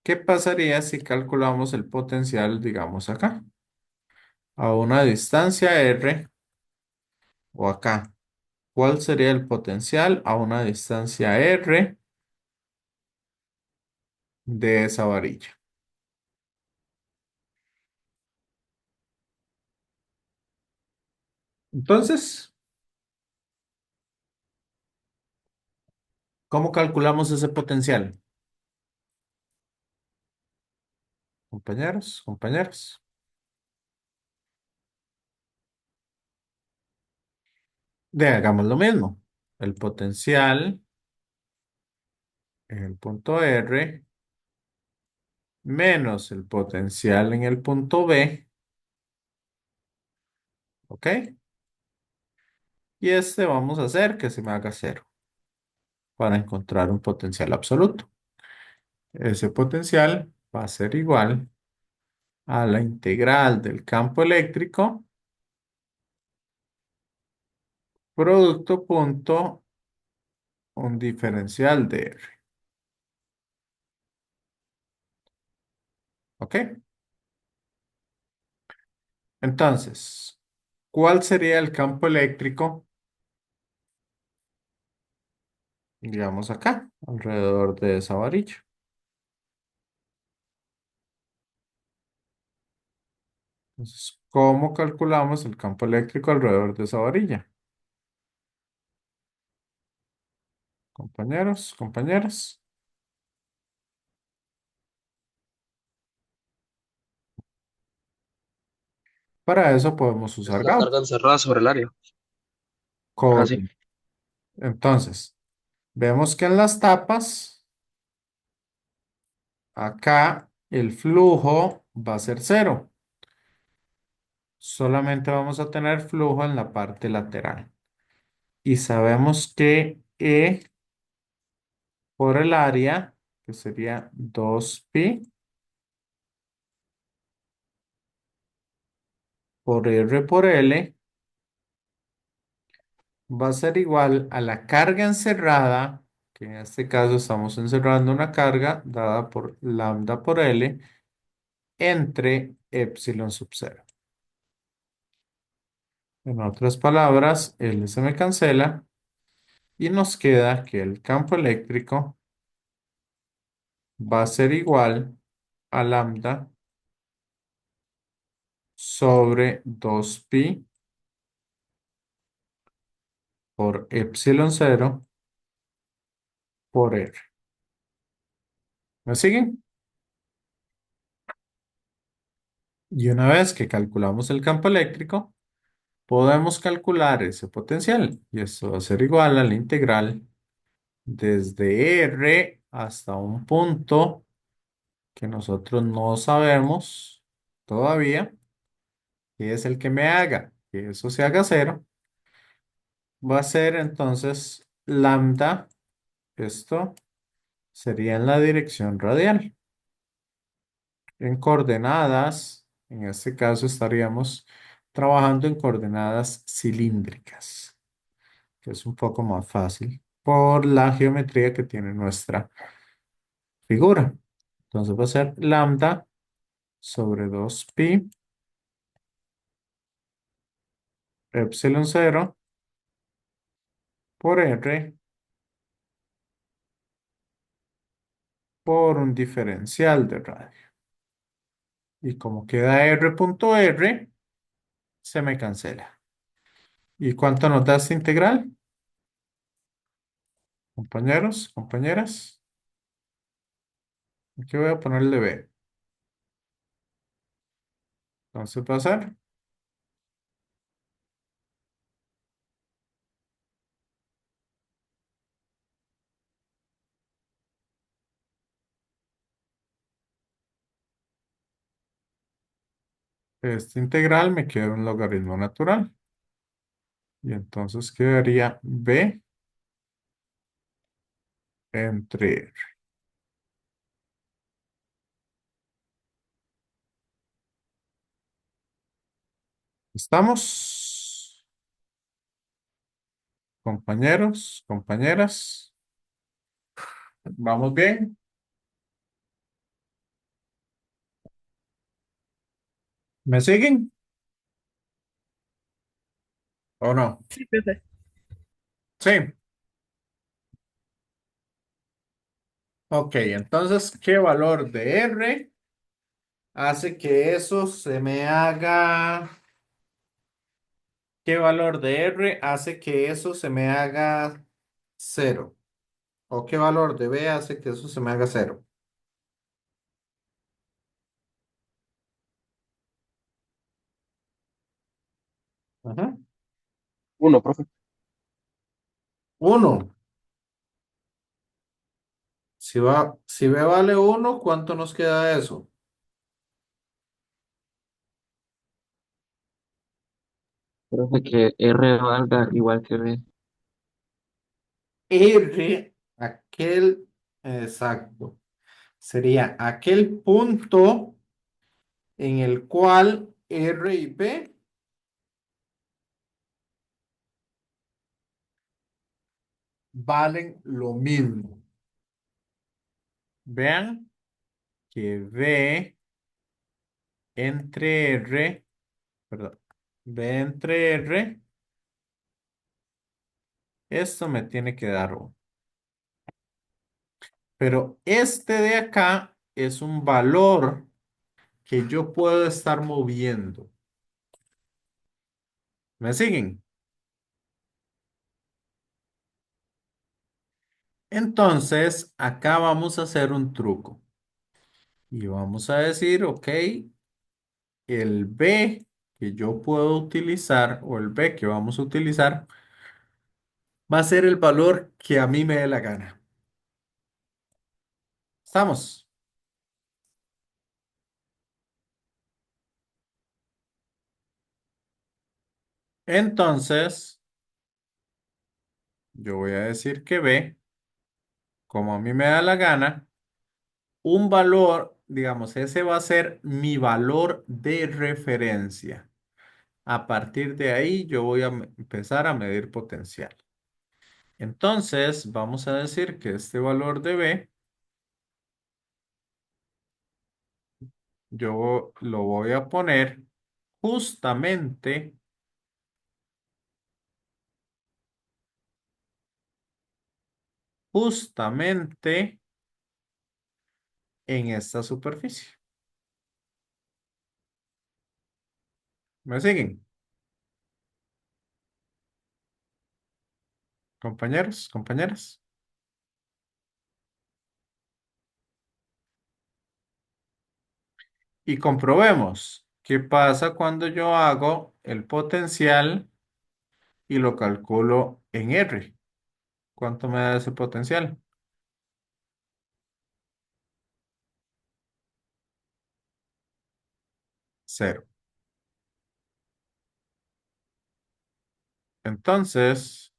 ¿qué pasaría si calculamos el potencial, digamos acá, a una distancia r o acá? ¿Cuál sería el potencial a una distancia r de esa varilla? Entonces, ¿cómo calculamos ese potencial? Compañeros, compañeras. Hagamos lo mismo. El potencial en el punto R menos el potencial en el punto B, ¿ok? Y este vamos a hacer que se me haga cero para encontrar un potencial absoluto. Ese potencial va a ser igual a la integral del campo eléctrico producto punto un diferencial de R, ¿ok? Entonces, ¿cuál sería el campo eléctrico, digamos acá, alrededor de esa varilla? Entonces, ¿cómo calculamos el campo eléctrico alrededor de esa varilla? Compañeros, compañeras. Para eso podemos Es usar la Gauss. carga encerrada sobre el área. Ah, sí. Correcto. Entonces, vemos que en las tapas, acá el flujo va a ser cero. Solamente vamos a tener flujo en la parte lateral. Y sabemos que E por el área, que sería 2pi por R por L, va a ser igual a la carga encerrada, que en este caso estamos encerrando una carga dada por lambda por L, entre epsilon sub cero. En otras palabras, L se me cancela y nos queda que el campo eléctrico va a ser igual a lambda sobre 2pi por epsilon cero por R. ¿Me siguen? Y una vez que calculamos el campo eléctrico, podemos calcular ese potencial. Y esto va a ser igual a la integral desde R hasta un punto que nosotros no sabemos todavía, que es el que me haga que eso se haga cero. Va a ser entonces lambda, esto sería en la dirección radial. En coordenadas, en este caso estaríamos trabajando en coordenadas cilíndricas, que es un poco más fácil por la geometría que tiene nuestra figura. Entonces va a ser lambda sobre 2pi epsilon cero por R por un diferencial de radio. Y como queda R punto R, se me cancela. ¿Y cuánto nos da esta integral? Compañeros, compañeras, aquí voy a ponerle B. Entonces va a ser Este integral me queda un logaritmo natural. Y entonces quedaría b entre... ¿Estamos, compañeros, compañeras? ¿Vamos bien? ¿Me siguen o no? Sí, profe. Sí. Ok, entonces, ¿qué valor de R hace que eso se me haga... ¿Qué valor de R hace que eso se me haga cero? ¿O qué valor de B hace que eso se me haga cero? Ajá. Uno, profe. Uno. Si B vale uno, ¿cuánto nos queda de eso? Profe, que R valga igual que B. R, aquel, exacto. Sería aquel punto en el cual R y B valen lo mismo. Vean que B entre R, perdón, B entre R, esto me tiene que dar 1. Pero este de acá es un valor que yo puedo estar moviendo. ¿Me siguen? Entonces, acá vamos a hacer un truco. Y vamos a decir, ok, el B que yo puedo utilizar o el B que vamos a utilizar va a ser el valor que a mí me dé la gana. ¿Estamos? Entonces, yo voy a decir que B, como a mí me da la gana, un valor, digamos, ese va a ser mi valor de referencia. A partir de ahí, yo voy a empezar a medir potencial. Entonces, vamos a decir que este valor de B, yo lo voy a poner justamente, justamente en esta superficie. ¿Me siguen, compañeros, compañeras? Y comprobemos qué pasa cuando yo hago el potencial y lo calculo en R. ¿Cuánto me da ese potencial? Cero. Entonces,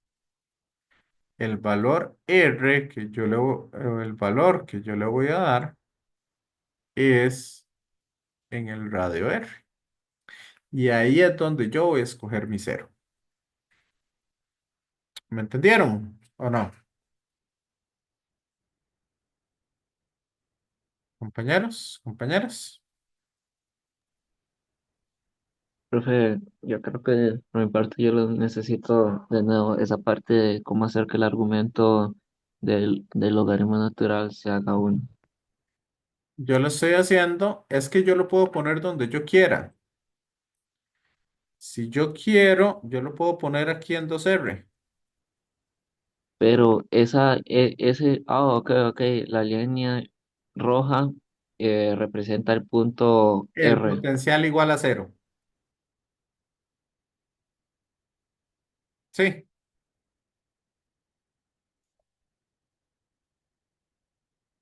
el valor R que yo el valor que yo le voy a dar es en el radio R. Y ahí es donde yo voy a escoger mi cero. ¿Me entendieron o no? Compañeros, compañeras. Profe, yo creo que por mi parte yo lo necesito de nuevo, esa parte de cómo hacer que el argumento del logaritmo natural se haga uno. Yo lo estoy haciendo, es que yo lo puedo poner donde yo quiera. Si yo quiero, yo lo puedo poner aquí en 2R. Pero ok, ok, la línea roja representa el punto El R. potencial igual a cero. Sí,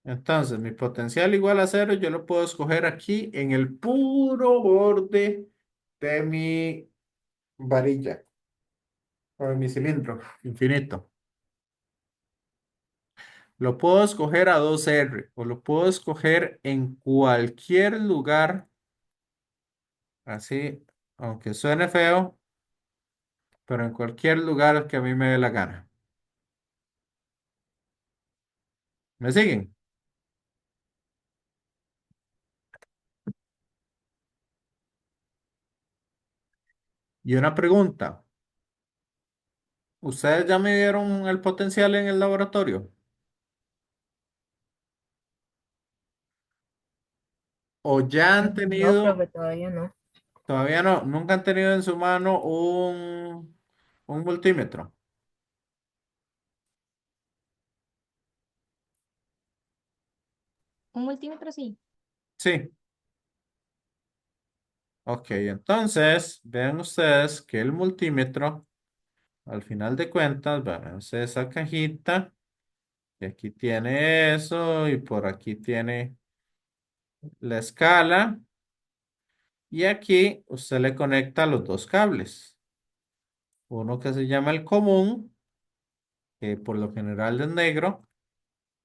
Entonces, mi potencial igual a cero, yo lo puedo escoger aquí en el puro borde de mi varilla o de mi cilindro infinito. Lo puedo escoger a 2R o lo puedo escoger en cualquier lugar, así, aunque suene feo, pero en cualquier lugar que a mí me dé la gana. ¿Me siguen? Y una pregunta, ¿ustedes ya midieron el potencial en el laboratorio? ¿O ya han No, tenido, profe, todavía no. todavía no, nunca han tenido en su mano un multímetro? Un multímetro sí. Sí. Ok, entonces vean ustedes que el multímetro, al final de cuentas, van a esa cajita y aquí tiene eso y por aquí tiene la escala y aquí usted le conecta los dos cables. Uno que se llama el común, que por lo general es negro,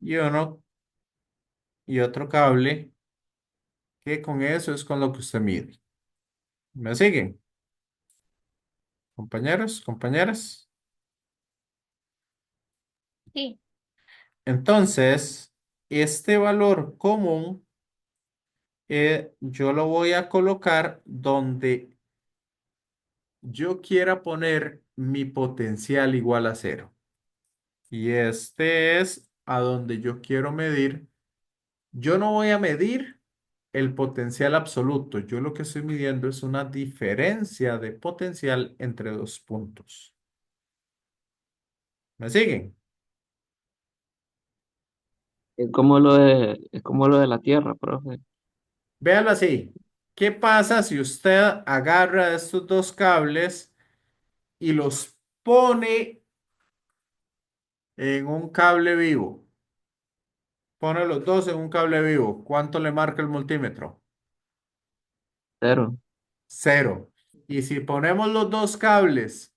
y uno y otro cable que con eso es con lo que usted mide. ¿Me siguen, compañeros, compañeras? Sí. Entonces, este valor común yo lo voy a colocar donde yo quiera poner mi potencial igual a cero. Y este es a donde yo quiero medir. Yo no voy a medir el potencial absoluto. Yo lo que estoy midiendo es una diferencia de potencial entre dos puntos. ¿Me siguen? Es como lo de la Tierra, profe. Véanlo así. ¿Qué pasa si usted agarra estos dos cables y los pone en un cable vivo? Pone los dos en un cable vivo. ¿Cuánto le marca el multímetro? Cero. Cero. Y si ponemos los dos cables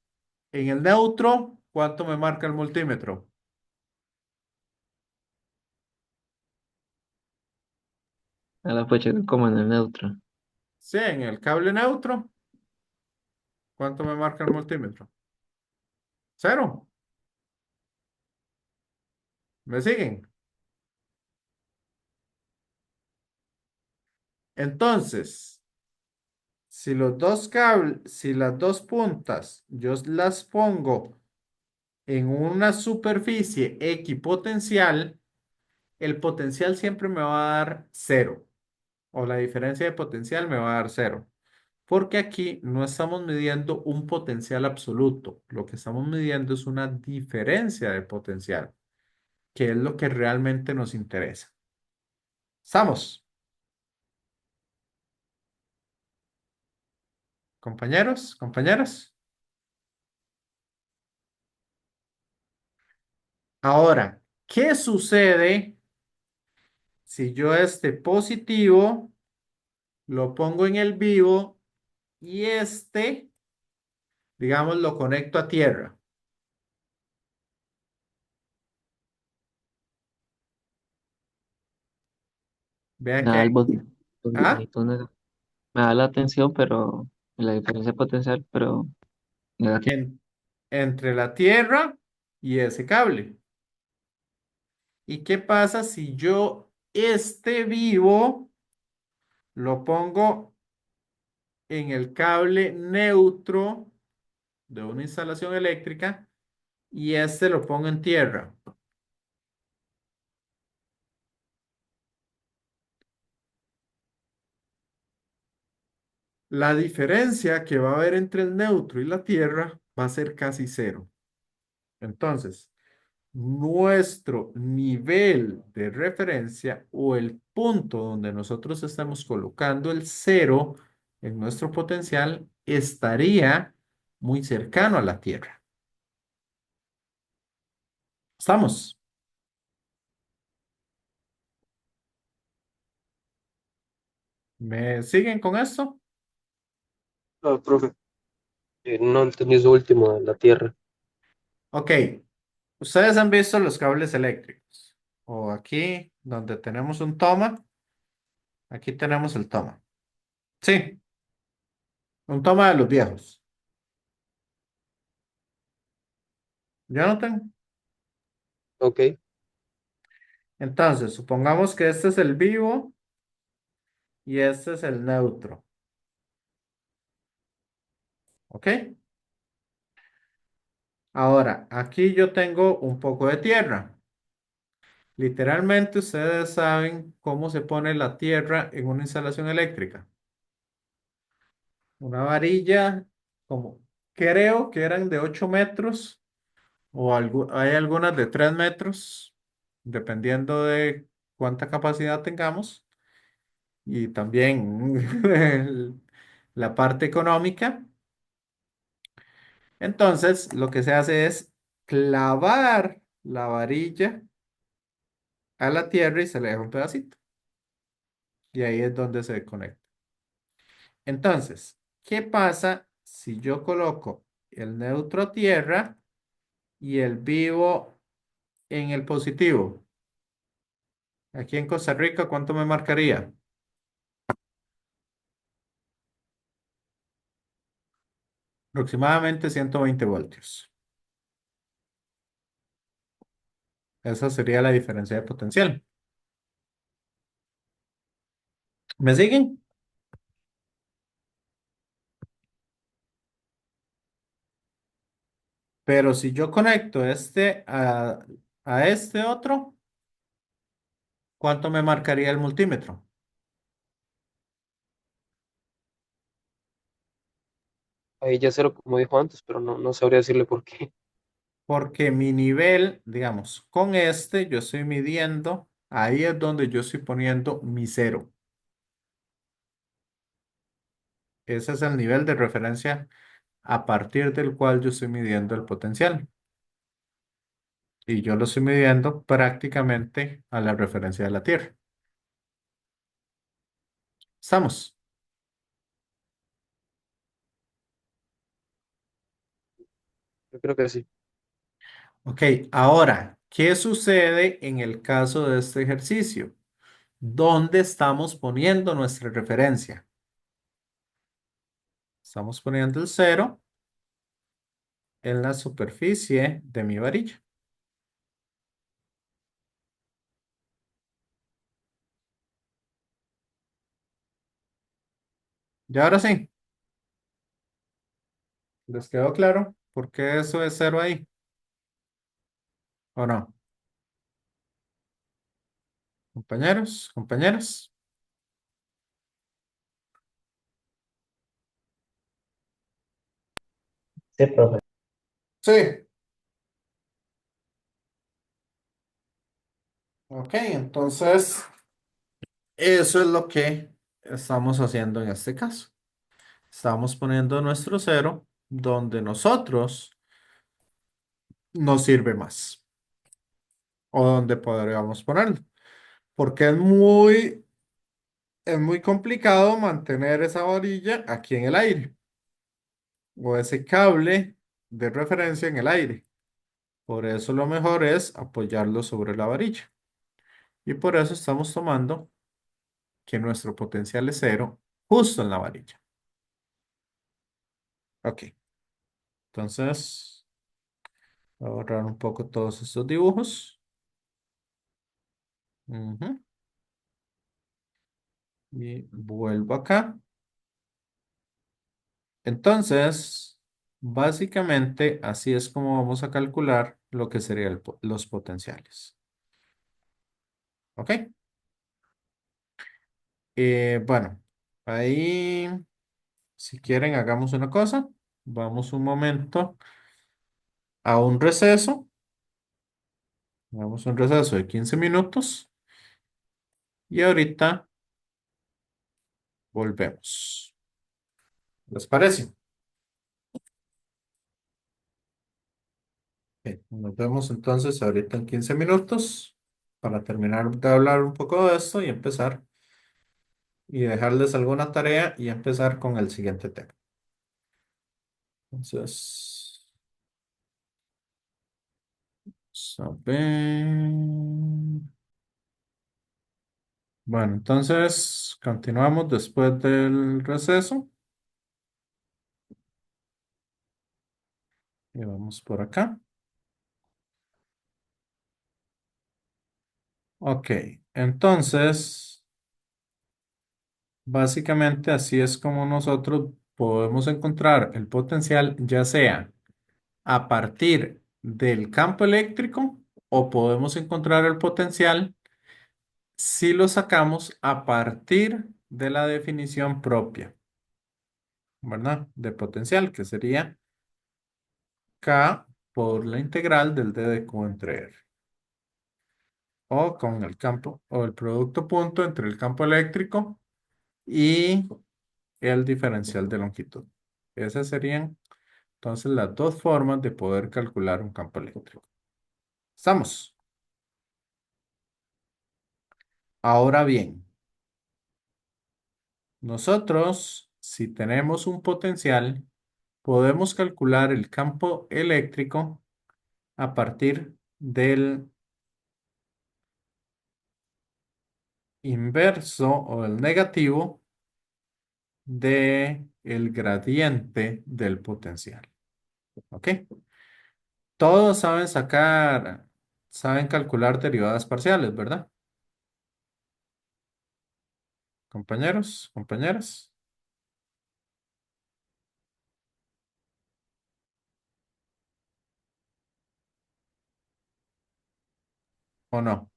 en el neutro, ¿cuánto me marca el multímetro? A la fecha como en el neutro. Sí, en el cable neutro, ¿cuánto me marca el multímetro? Cero. ¿Me siguen? Entonces, si los dos cables, si las dos puntas, yo las pongo en una superficie equipotencial, el potencial siempre me va a dar cero. O la diferencia de potencial me va a dar cero. Porque aquí no estamos midiendo un potencial absoluto. Lo que estamos midiendo es una diferencia de potencial, que es lo que realmente nos interesa. ¿Estamos, compañeros, compañeras? Ahora, ¿qué sucede si yo este positivo lo pongo en el vivo y este, digamos, lo conecto a tierra? Vean Me que da ¿ah? me da la atención, pero la diferencia potencial, pero negativa. En- entre la tierra y ese cable. ¿Y qué pasa si yo este vivo lo pongo en el cable neutro de una instalación eléctrica y este lo pongo en tierra? La diferencia que va a haber entre el neutro y la tierra va a ser casi cero. Entonces, nuestro nivel de referencia o el punto donde nosotros estamos colocando el cero en nuestro potencial estaría muy cercano a la Tierra. ¿Estamos? ¿Me siguen con esto? Ah, profe, no entendí eso último de la Tierra. Ok, ustedes han visto los cables eléctricos. O aquí, donde tenemos un toma, aquí tenemos el toma. Sí, un toma de los viejos. Yo no tengo. Ok, Entonces, supongamos que este es el vivo y este es el neutro. ¿Ok? Ahora, aquí yo tengo un poco de tierra. Literalmente, ustedes saben cómo se pone la tierra en una instalación eléctrica. Una varilla, como creo que eran de 8 metros o hay algunas de 3 metros, dependiendo de cuánta capacidad tengamos y también la parte económica. Entonces, lo que se hace es clavar la varilla a la tierra y se le deja un pedacito. Y ahí es donde se conecta. Entonces, ¿qué pasa si yo coloco el neutro a tierra y el vivo en el positivo? Aquí en Costa Rica, ¿cuánto me marcaría? Aproximadamente 120 voltios. Esa sería la diferencia de potencial. ¿Me siguen? Pero si yo conecto este a este otro, ¿cuánto me marcaría el multímetro? ahí ya cero como dijo antes, pero no sabría decirle por qué. Porque mi nivel, digamos, con este yo estoy midiendo, ahí es donde yo estoy poniendo mi cero. Ese es el nivel de referencia a partir del cual yo estoy midiendo el potencial. Y yo lo estoy midiendo prácticamente a la referencia de la Tierra. ¿Estamos? Yo creo que sí. Ok, ahora, ¿qué sucede en el caso de este ejercicio? ¿Dónde estamos poniendo nuestra referencia? Estamos poniendo el cero en la superficie de mi varilla. Y ahora sí, ¿les quedó claro por qué eso es cero ahí? ¿O no? Compañeros, compañeras. Sí, profe. Sí. Ok, entonces eso es lo que estamos haciendo en este caso. Estamos poniendo nuestro cero donde nosotros nos sirve más o donde podríamos ponerlo. Porque es muy complicado mantener esa varilla aquí en el aire o ese cable de referencia en el aire. Por eso lo mejor es apoyarlo sobre la varilla. Y por eso estamos tomando que nuestro potencial es cero justo en la varilla. Ok, entonces voy a borrar un poco todos estos dibujos. Ujú. Y vuelvo acá. Entonces, básicamente así es como vamos a calcular lo que serían los potenciales. ¿Ok? Bueno, ahí, si quieren, hagamos una cosa. Vamos un momento a un receso. Hagamos un receso de 15 minutos y ahorita volvemos. ¿Les parece? Ok, nos vemos entonces ahorita en 15 minutos para terminar de hablar un poco de esto y empezar y dejarles alguna tarea y empezar con el siguiente tema. Entonces, vamos a ver. Bueno, entonces continuamos después del receso y vamos por acá. Ok, entonces, básicamente así es como nosotros podemos encontrar el potencial, ya sea a partir del campo eléctrico o podemos encontrar el potencial si lo sacamos a partir de la definición propia, ¿verdad? De potencial, que sería K por la integral del d de Q entre R. O con el campo, o el producto punto entre el campo eléctrico y el diferencial de longitud. Esas serían entonces las dos formas de poder calcular un campo eléctrico. ¿Estamos? Ahora bien, nosotros, si tenemos un potencial, podemos calcular el campo eléctrico a partir del inverso o el negativo de el gradiente del potencial. ¿Ok? Todos saben calcular derivadas parciales, ¿verdad? Compañeros, compañeras, ¿o no?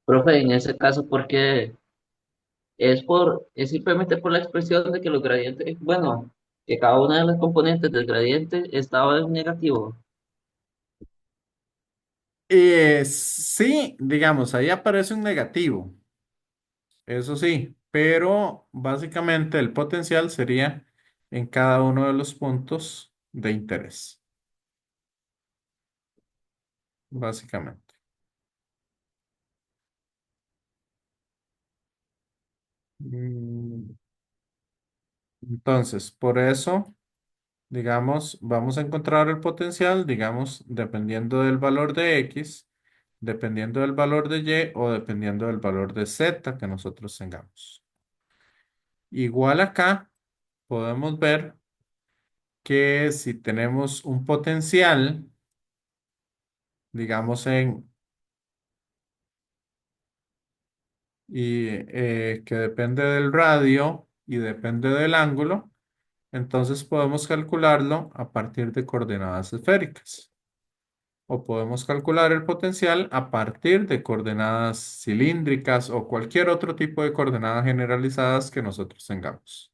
Profe, en ese caso, ¿por qué? Es simplemente por la expresión de que los gradientes, bueno, que cada una de las componentes del gradiente estaba en negativo. Sí, digamos, ahí aparece un negativo, eso sí, pero básicamente el potencial sería en cada uno de los puntos de interés, básicamente. Mm, Entonces, por eso, digamos, vamos a encontrar el potencial, digamos, dependiendo del valor de X, dependiendo del valor de Y o dependiendo del valor de Z que nosotros tengamos. Igual acá podemos ver que si tenemos un potencial, digamos que depende del radio y depende del ángulo, entonces podemos calcularlo a partir de coordenadas esféricas. O podemos calcular el potencial a partir de coordenadas cilíndricas o cualquier otro tipo de coordenadas generalizadas que nosotros tengamos.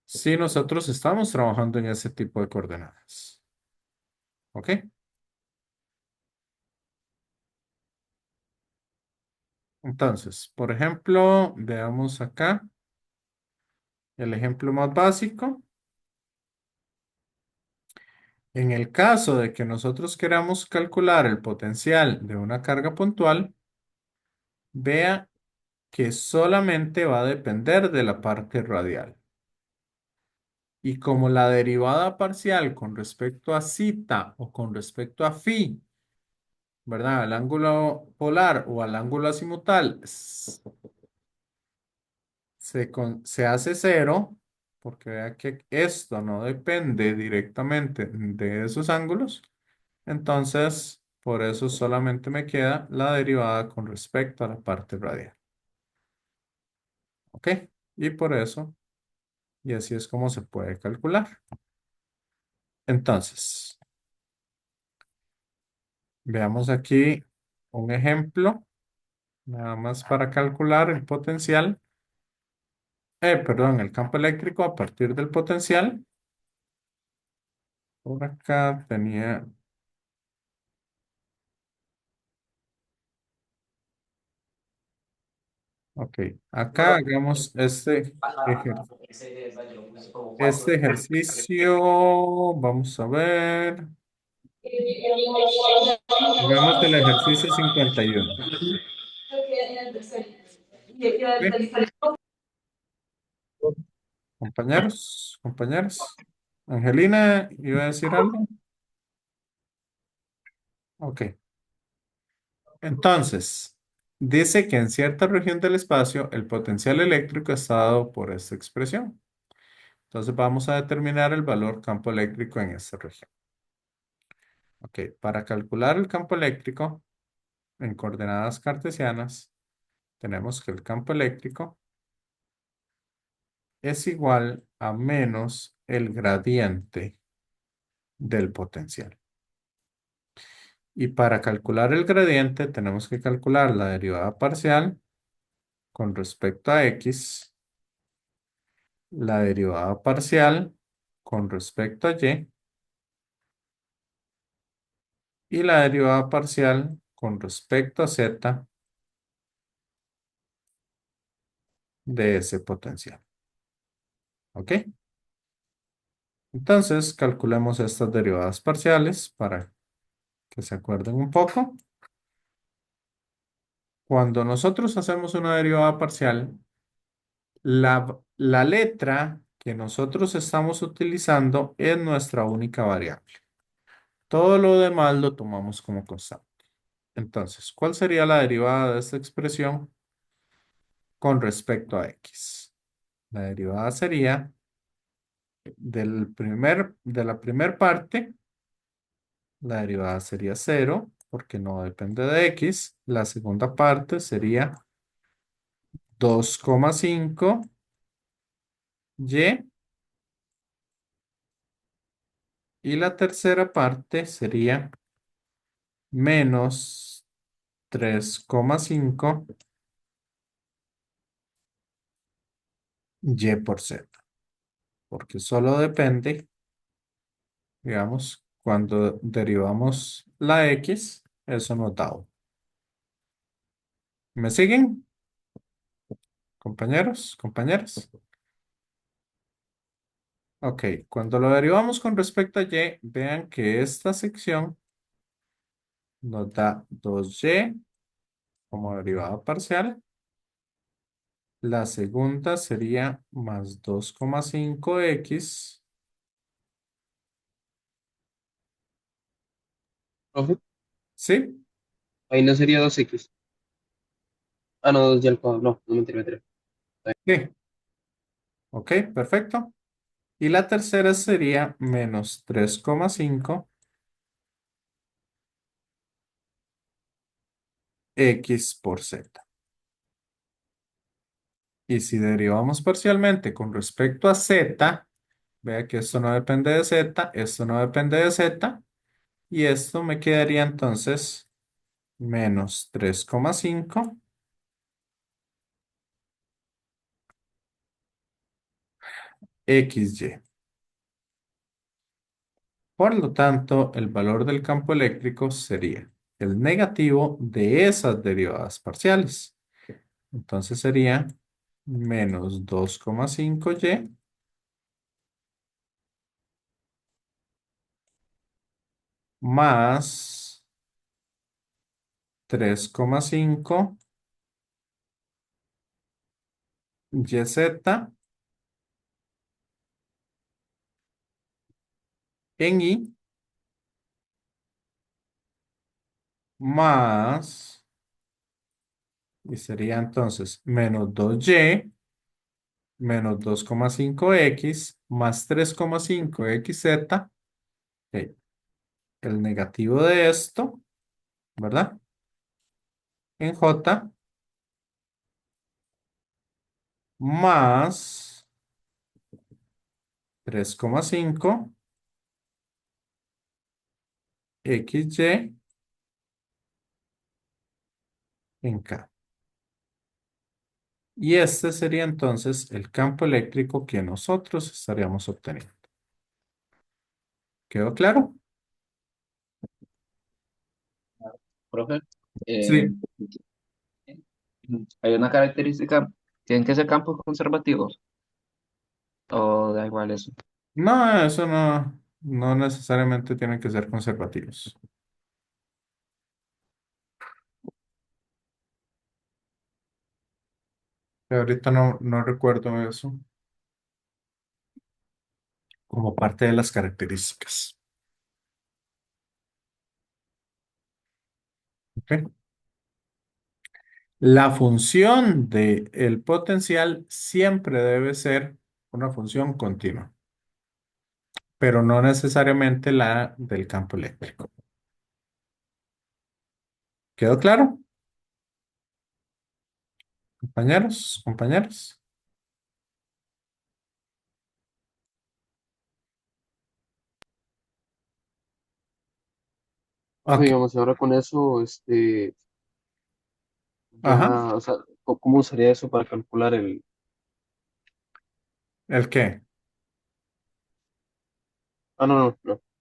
Si nosotros estamos trabajando en ese tipo de coordenadas. ¿Ok? Entonces, por ejemplo, veamos acá el ejemplo más básico. En el caso de que nosotros queramos calcular el potencial de una carga puntual, vea que solamente va a depender de la parte radial. Y como la derivada parcial con respecto a zeta o con respecto a phi, ¿verdad? Al ángulo polar o al ángulo azimutal se hace cero, porque vea que esto no depende directamente de esos ángulos, entonces por eso solamente me queda la derivada con respecto a la parte radial. ¿Ok? Y por eso, y así es como se puede calcular. Entonces, veamos aquí un ejemplo, nada más para calcular el potencial, perdón, el campo eléctrico a partir del potencial. Por acá tenía. Ok, acá hagamos este ejercicio. Vamos a ver. Hagamos el ejercicio 51. ¿Sí? Compañeros, compañeras. Angelina, ¿iba a decir algo? Ok. Entonces, dice que en cierta región del espacio el potencial eléctrico está dado por esta expresión. Entonces vamos a determinar el valor campo eléctrico en esta región. Ok, para calcular el campo eléctrico en coordenadas cartesianas, tenemos que el campo eléctrico es igual a menos el gradiente del potencial. Y para calcular el gradiente tenemos que calcular la derivada parcial con respecto a x, la derivada parcial con respecto a y la derivada parcial con respecto a z de ese potencial. ¿Ok? Entonces, calculemos estas derivadas parciales para que se acuerden un poco. Cuando nosotros hacemos una derivada parcial, la letra que nosotros estamos utilizando es nuestra única variable. Todo lo demás lo tomamos como constante. Entonces, ¿cuál sería la derivada de esta expresión con respecto a x? La derivada sería de la primera parte, la derivada sería cero, porque no depende de x. La segunda parte sería 2,5y y la tercera parte sería menos 3,5 y por z, porque solo depende, digamos, cuando derivamos la x, eso nos da 1. ¿Me siguen, compañeros, compañeras? Ok, cuando lo derivamos con respecto a y, vean que esta sección nos da 2y como derivada parcial. La segunda sería más 2,5x. Profe, ¿Sí? ahí no sería 2x. Ah, no, 2 y al cuadrado. No, no mentira, mentira. Sí. Ok, perfecto. Y la tercera sería menos 3,5 x por z. Y si derivamos parcialmente con respecto a z, vea que esto no depende de z, esto no depende de z, y esto me quedaría entonces menos 3,5 xy. Por lo tanto, el valor del campo eléctrico sería el negativo de esas derivadas parciales. Entonces sería menos 2,5y más 3,5 yz en y más, y sería entonces menos 2y menos 2,5x más 3,5xz, ok, el negativo de esto, ¿verdad? En j más 3,5 xy en k. Y este sería entonces el campo eléctrico que nosotros estaríamos obteniendo. ¿Quedó claro? Profe, eh, Sí. hay una característica, ¿tienen que ser campos conservativos o da igual eso? No, eso no. No necesariamente tienen que ser conservativos. Pero ahorita no recuerdo eso como parte de las características. ¿Ok? La función del potencial siempre debe ser una función continua, pero no necesariamente la del campo eléctrico. ¿Quedó claro, compañeros, compañeras? Profe, Ok. digamos, ahora con eso, Ajá. ya, o sea, ¿cómo usaría eso para calcular el... ¿El qué? Ah, no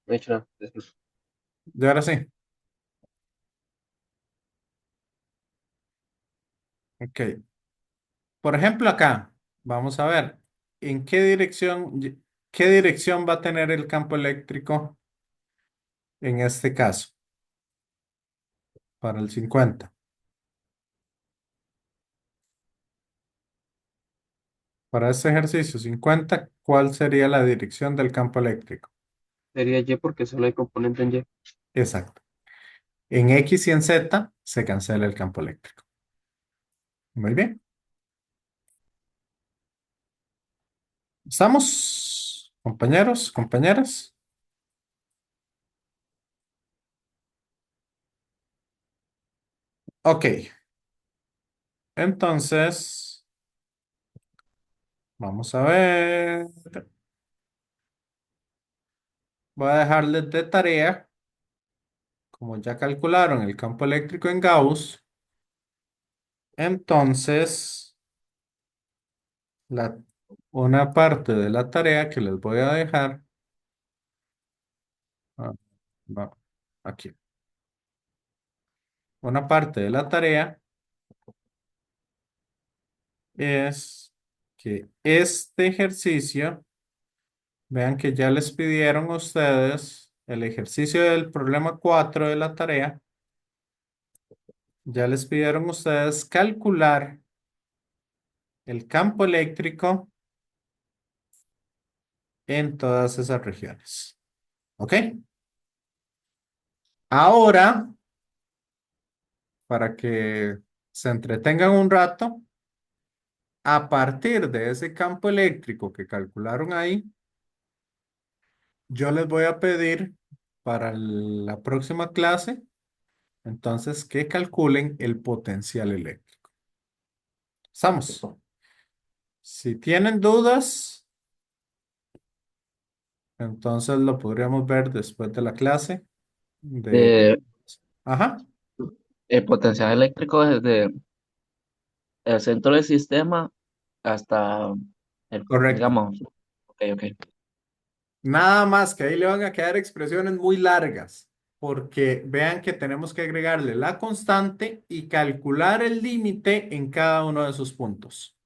he hecho nada. Después. Y ahora sí. Ok. Por ejemplo, acá, vamos a ver en qué dirección va a tener el campo eléctrico en este caso, para el 50. Para este ejercicio 50, ¿cuál sería la dirección del campo eléctrico? Sería Y porque solo hay componente en Y. Exacto. En X y en Z se cancela el campo eléctrico. Muy bien. ¿Estamos, compañeros, compañeras? Ok. Entonces, vamos a ver. Voy a dejarles de tarea, como ya calcularon el campo eléctrico en Gauss, entonces la, una parte de la tarea que les voy a dejar, ah, no, aquí, una parte de la tarea es que este ejercicio, vean que ya les pidieron a ustedes el ejercicio del problema 4 de la tarea, ya les pidieron a ustedes calcular el campo eléctrico en todas esas regiones. ¿Ok? Ahora, para que se entretengan un rato, a partir de ese campo eléctrico que calcularon ahí, yo les voy a pedir para la próxima clase, entonces, que calculen el potencial eléctrico. ¿Estamos? Si tienen dudas, entonces lo podríamos ver después de la clase de... Eh, Ajá, el potencial eléctrico desde el centro del sistema hasta correcto. digamos, ok, ok. Nada más que ahí le van a quedar expresiones muy largas, porque vean que tenemos que agregarle la constante y calcular el límite en cada uno de esos puntos.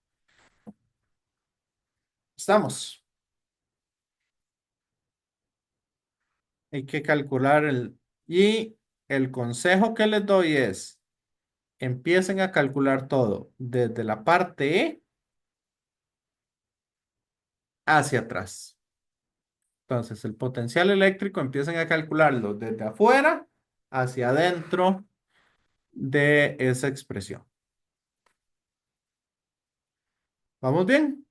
¿Estamos? Hay que calcular el... Y el consejo que les doy es, empiecen a calcular todo desde la parte E hacia atrás. Entonces, el potencial eléctrico empiecen a calcularlo desde afuera hacia adentro de esa expresión. ¿Vamos bien?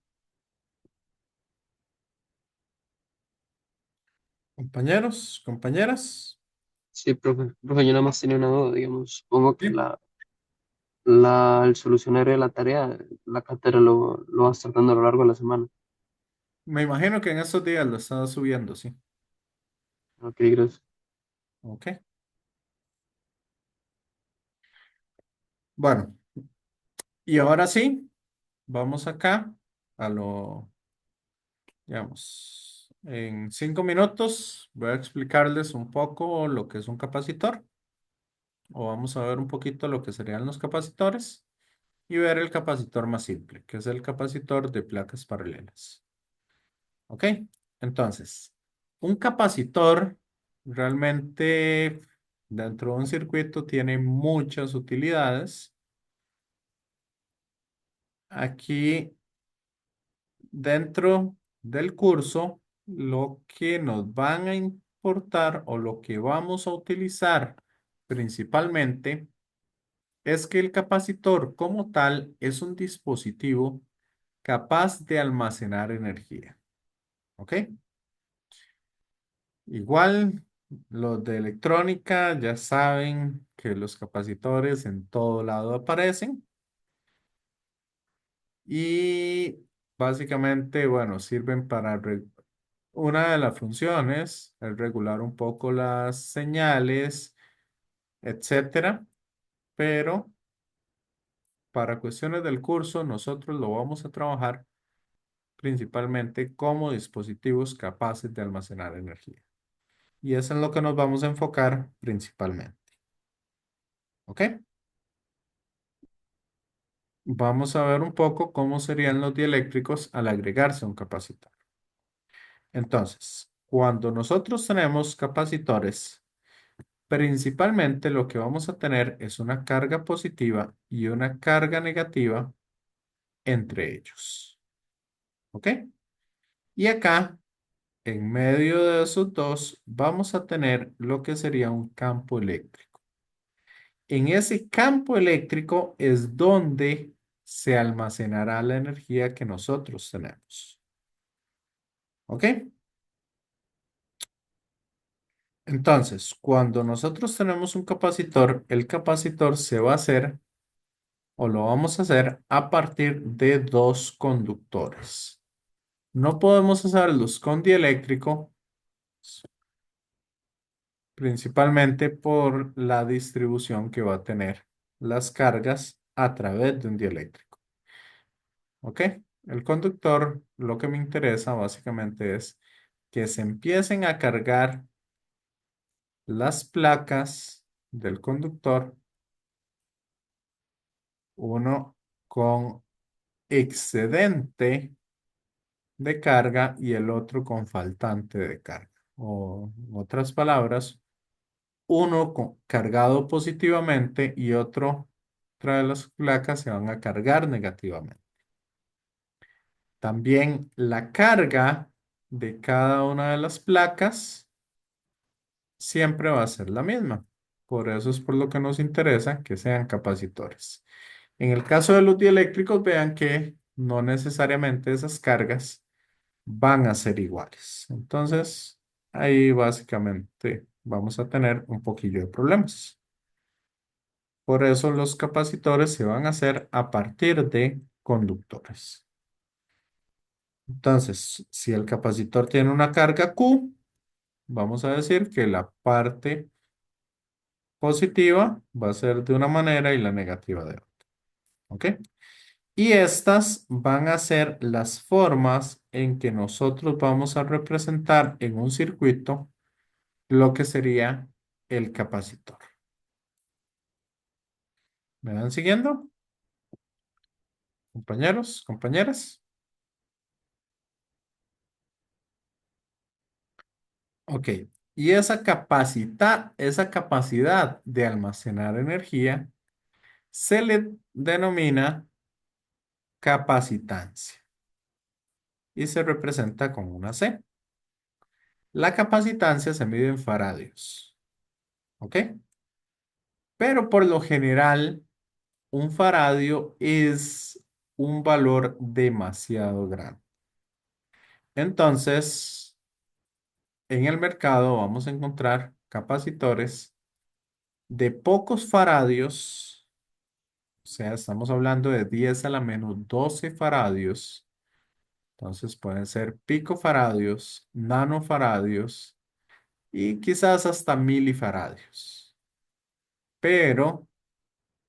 Compañeros, compañeras. Sí, profe. Profe, yo nada más tenía una duda, digamos. Supongo que Sí. el solucionario de la tarea, la cátedra lo va a estar dando a lo largo de la semana. Me imagino que en estos días lo están subiendo, sí. Ok, gracias. Ok. Bueno, y ahora sí, vamos acá a lo, digamos, en 5 minutos voy a explicarles un poco lo que es un capacitor, o vamos a ver un poquito lo que serían los capacitores y ver el capacitor más simple, que es el capacitor de placas paralelas. Ok, entonces. Un capacitor realmente dentro de un circuito tiene muchas utilidades. Aquí dentro del curso, lo que nos van a importar o lo que vamos a utilizar principalmente es que el capacitor como tal es un dispositivo capaz de almacenar energía. ¿Ok? Igual, los de electrónica ya saben que los capacitores en todo lado aparecen y básicamente, bueno, sirven para una de las funciones es regular un poco las señales, etcétera, pero para cuestiones del curso nosotros lo vamos a trabajar principalmente como dispositivos capaces de almacenar energía. Y eso es en lo que nos vamos a enfocar principalmente. ¿Ok? Vamos a ver un poco cómo serían los dieléctricos al agregarse a un capacitor. Entonces, cuando nosotros tenemos capacitores, principalmente lo que vamos a tener es una carga positiva y una carga negativa entre ellos. ¿Ok? Y acá, en medio de esos dos, vamos a tener lo que sería un campo eléctrico. En ese campo eléctrico es donde se almacenará la energía que nosotros tenemos. ¿Ok? Entonces, cuando nosotros tenemos un capacitor, el capacitor se va a hacer o lo vamos a hacer a partir de dos conductores. No podemos hacerlos con dieléctrico, principalmente por la distribución que va a tener las cargas a través de un dieléctrico. ¿Ok? El conductor, lo que me interesa básicamente es que se empiecen a cargar las placas del conductor, uno con excedente de carga y el otro con faltante de carga. O en otras palabras, uno cargado positivamente y otra de las placas se van a cargar negativamente. También la carga de cada una de las placas siempre va a ser la misma. Por eso es por lo que nos interesa que sean capacitores. En el caso de los dieléctricos, vean que no necesariamente esas cargas van a ser iguales. Entonces, ahí básicamente vamos a tener un poquillo de problemas. Por eso los capacitores se van a hacer a partir de conductores. Entonces, si el capacitor tiene una carga Q, vamos a decir que la parte positiva va a ser de una manera y la negativa de otra. ¿Ok? Y estas van a ser las formas en que nosotros vamos a representar en un circuito lo que sería el capacitor. ¿Me van siguiendo, compañeros, compañeras? Ok. Y esa capacidad de almacenar energía se le denomina capacitancia y se representa con una C. La capacitancia se mide en faradios. ¿Ok? Pero por lo general, un faradio es un valor demasiado grande. Entonces, en el mercado vamos a encontrar capacitores de pocos faradios, o sea, estamos hablando de 10 a la menos 12 faradios. Entonces pueden ser picofaradios, nanofaradios y quizás hasta milifaradios. Pero,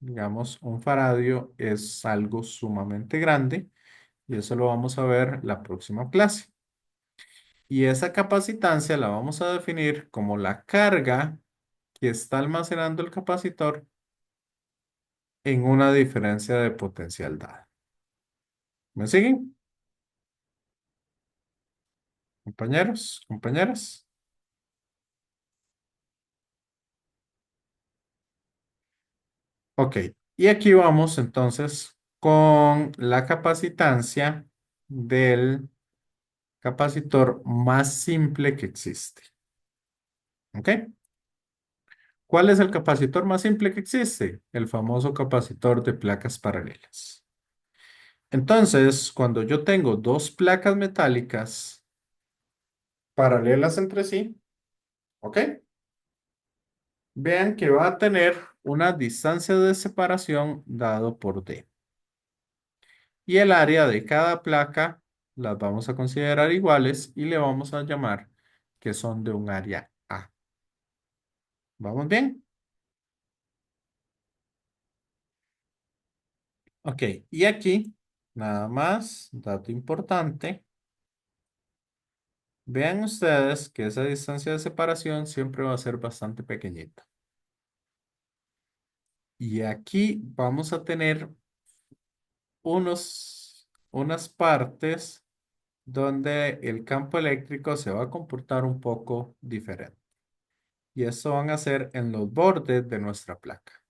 digamos, un faradio es algo sumamente grande y eso lo vamos a ver la próxima clase. Y esa capacitancia la vamos a definir como la carga que está almacenando el capacitor en una diferencia de potencial dada. ¿Me siguen? Compañeros, compañeras. Ok, y aquí vamos entonces con la capacitancia del capacitor más simple que existe. ¿Ok? ¿Cuál es el capacitor más simple que existe? El famoso capacitor de placas paralelas. Entonces, cuando yo tengo dos placas metálicas paralelas entre sí, ¿ok? Vean que va a tener una distancia de separación dado por D. Y el área de cada placa las vamos a considerar iguales y le vamos a llamar que son de un área A. ¿Vamos bien? Ok, y aquí, nada más, dato importante. Vean ustedes que esa distancia de separación siempre va a ser bastante pequeñita. Y aquí vamos a tener unas partes donde el campo eléctrico se va a comportar un poco diferente. Y eso van a ser en los bordes de nuestra placa.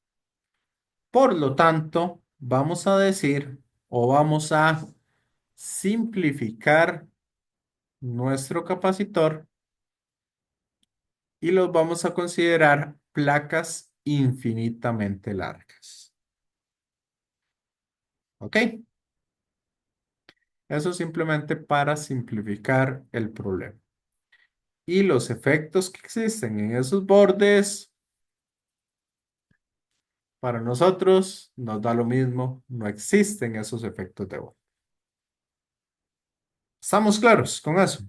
Por lo tanto, vamos a decir o vamos a simplificar nuestro capacitor y los vamos a considerar placas infinitamente largas. ¿Ok? Eso simplemente para simplificar el problema. Y los efectos que existen en esos bordes, para nosotros nos da lo mismo, no existen esos efectos de borde. ¿Estamos claros con eso?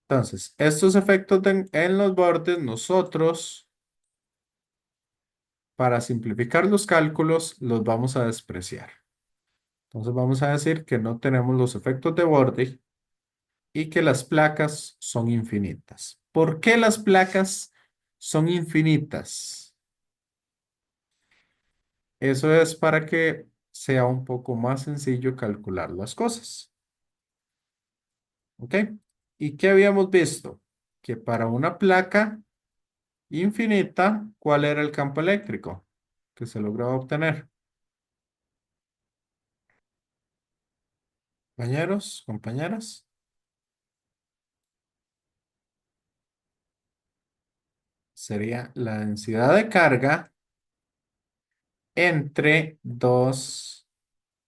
Entonces, estos efectos en los bordes, nosotros, para simplificar los cálculos, los vamos a despreciar. Entonces, vamos a decir que no tenemos los efectos de borde y que las placas son infinitas. ¿Por qué las placas son infinitas? Eso es para que sea un poco más sencillo calcular las cosas. ¿Ok? ¿Y qué habíamos visto? Que para una placa infinita, ¿cuál era el campo eléctrico que se lograba obtener? Compañeros, compañeras, sería la densidad de carga entre 2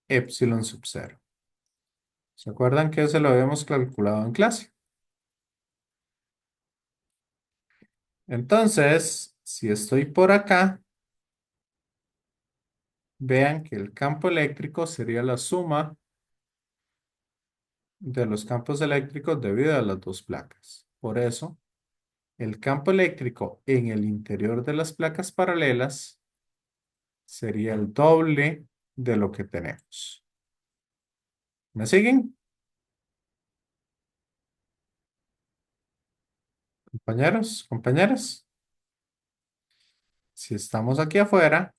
epsilon sub 0. ¿Se acuerdan que eso lo habíamos calculado en clase? Entonces, si estoy por acá, vean que el campo eléctrico sería la suma de los campos eléctricos debido a las dos placas. Por eso, el campo eléctrico en el interior de las placas paralelas sería el doble de lo que tenemos. ¿Me siguen, compañeros, compañeras? Si estamos aquí afuera,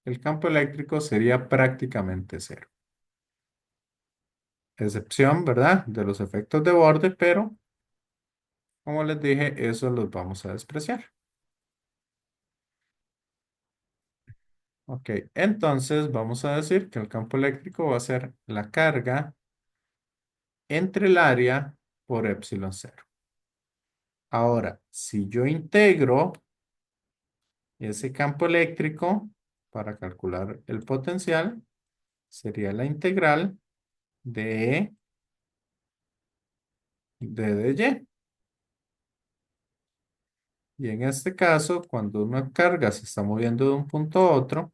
el campo eléctrico sería prácticamente cero. Excepción, ¿verdad? De los efectos de borde, pero como les dije, eso los vamos a despreciar. Ok, entonces vamos a decir que el campo eléctrico va a ser la carga entre el área por epsilon cero. Ahora, si yo integro ese campo eléctrico para calcular el potencial, sería la integral de y. Y en este caso, cuando una carga se está moviendo de un punto a otro,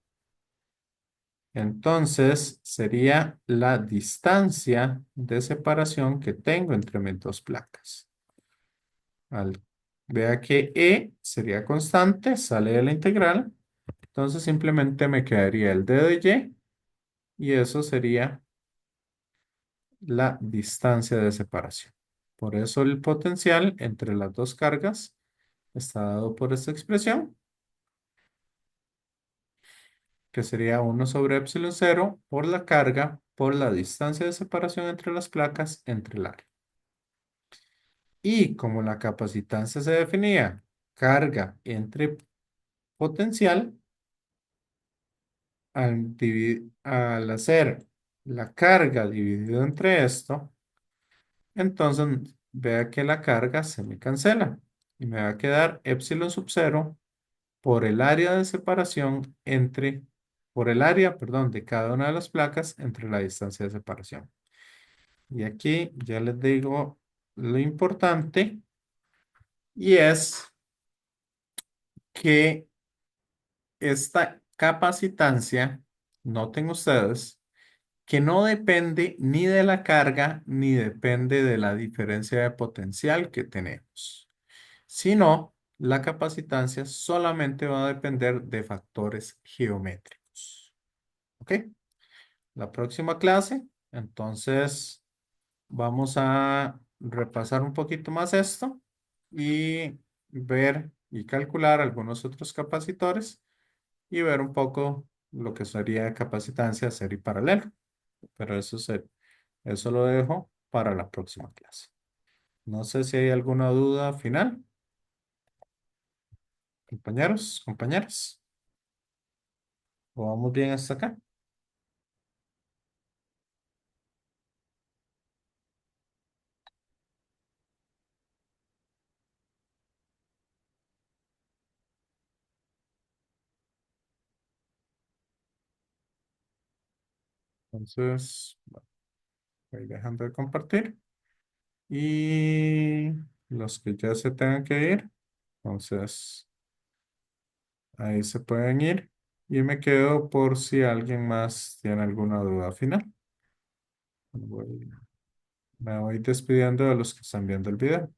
entonces sería la distancia de separación que tengo entre mis dos placas. Vea que E sería constante, sale de la integral. Entonces simplemente me quedaría el d de y eso sería la distancia de separación. Por eso el potencial entre las dos cargas está dado por esta expresión, que sería 1 sobre epsilon cero por la carga por la distancia de separación entre las placas entre el área. Y como la capacitancia se definía carga entre potencial, al hacer la carga dividido entre esto, entonces vea que la carga se me cancela y me va a quedar epsilon sub 0 por el área de separación por el área, perdón, de cada una de las placas entre la distancia de separación. Y aquí ya les digo lo importante y es que esta capacitancia, noten ustedes, que no depende ni de la carga ni depende de la diferencia de potencial que tenemos, sino la capacitancia solamente va a depender de factores geométricos. ¿Ok? La próxima clase, entonces, vamos a repasar un poquito más esto y ver y calcular algunos otros capacitores y ver un poco lo que sería capacitancia serie paralelo. Pero eso lo dejo para la próxima clase. No sé si hay alguna duda final, compañeros, compañeras. ¿O vamos bien hasta acá? Entonces, bueno, voy dejando de compartir. Y los que ya se tengan que ir, entonces ahí se pueden ir. Y me quedo por si alguien más tiene alguna duda final. Voy- Me voy despidiendo de los que están viendo el video.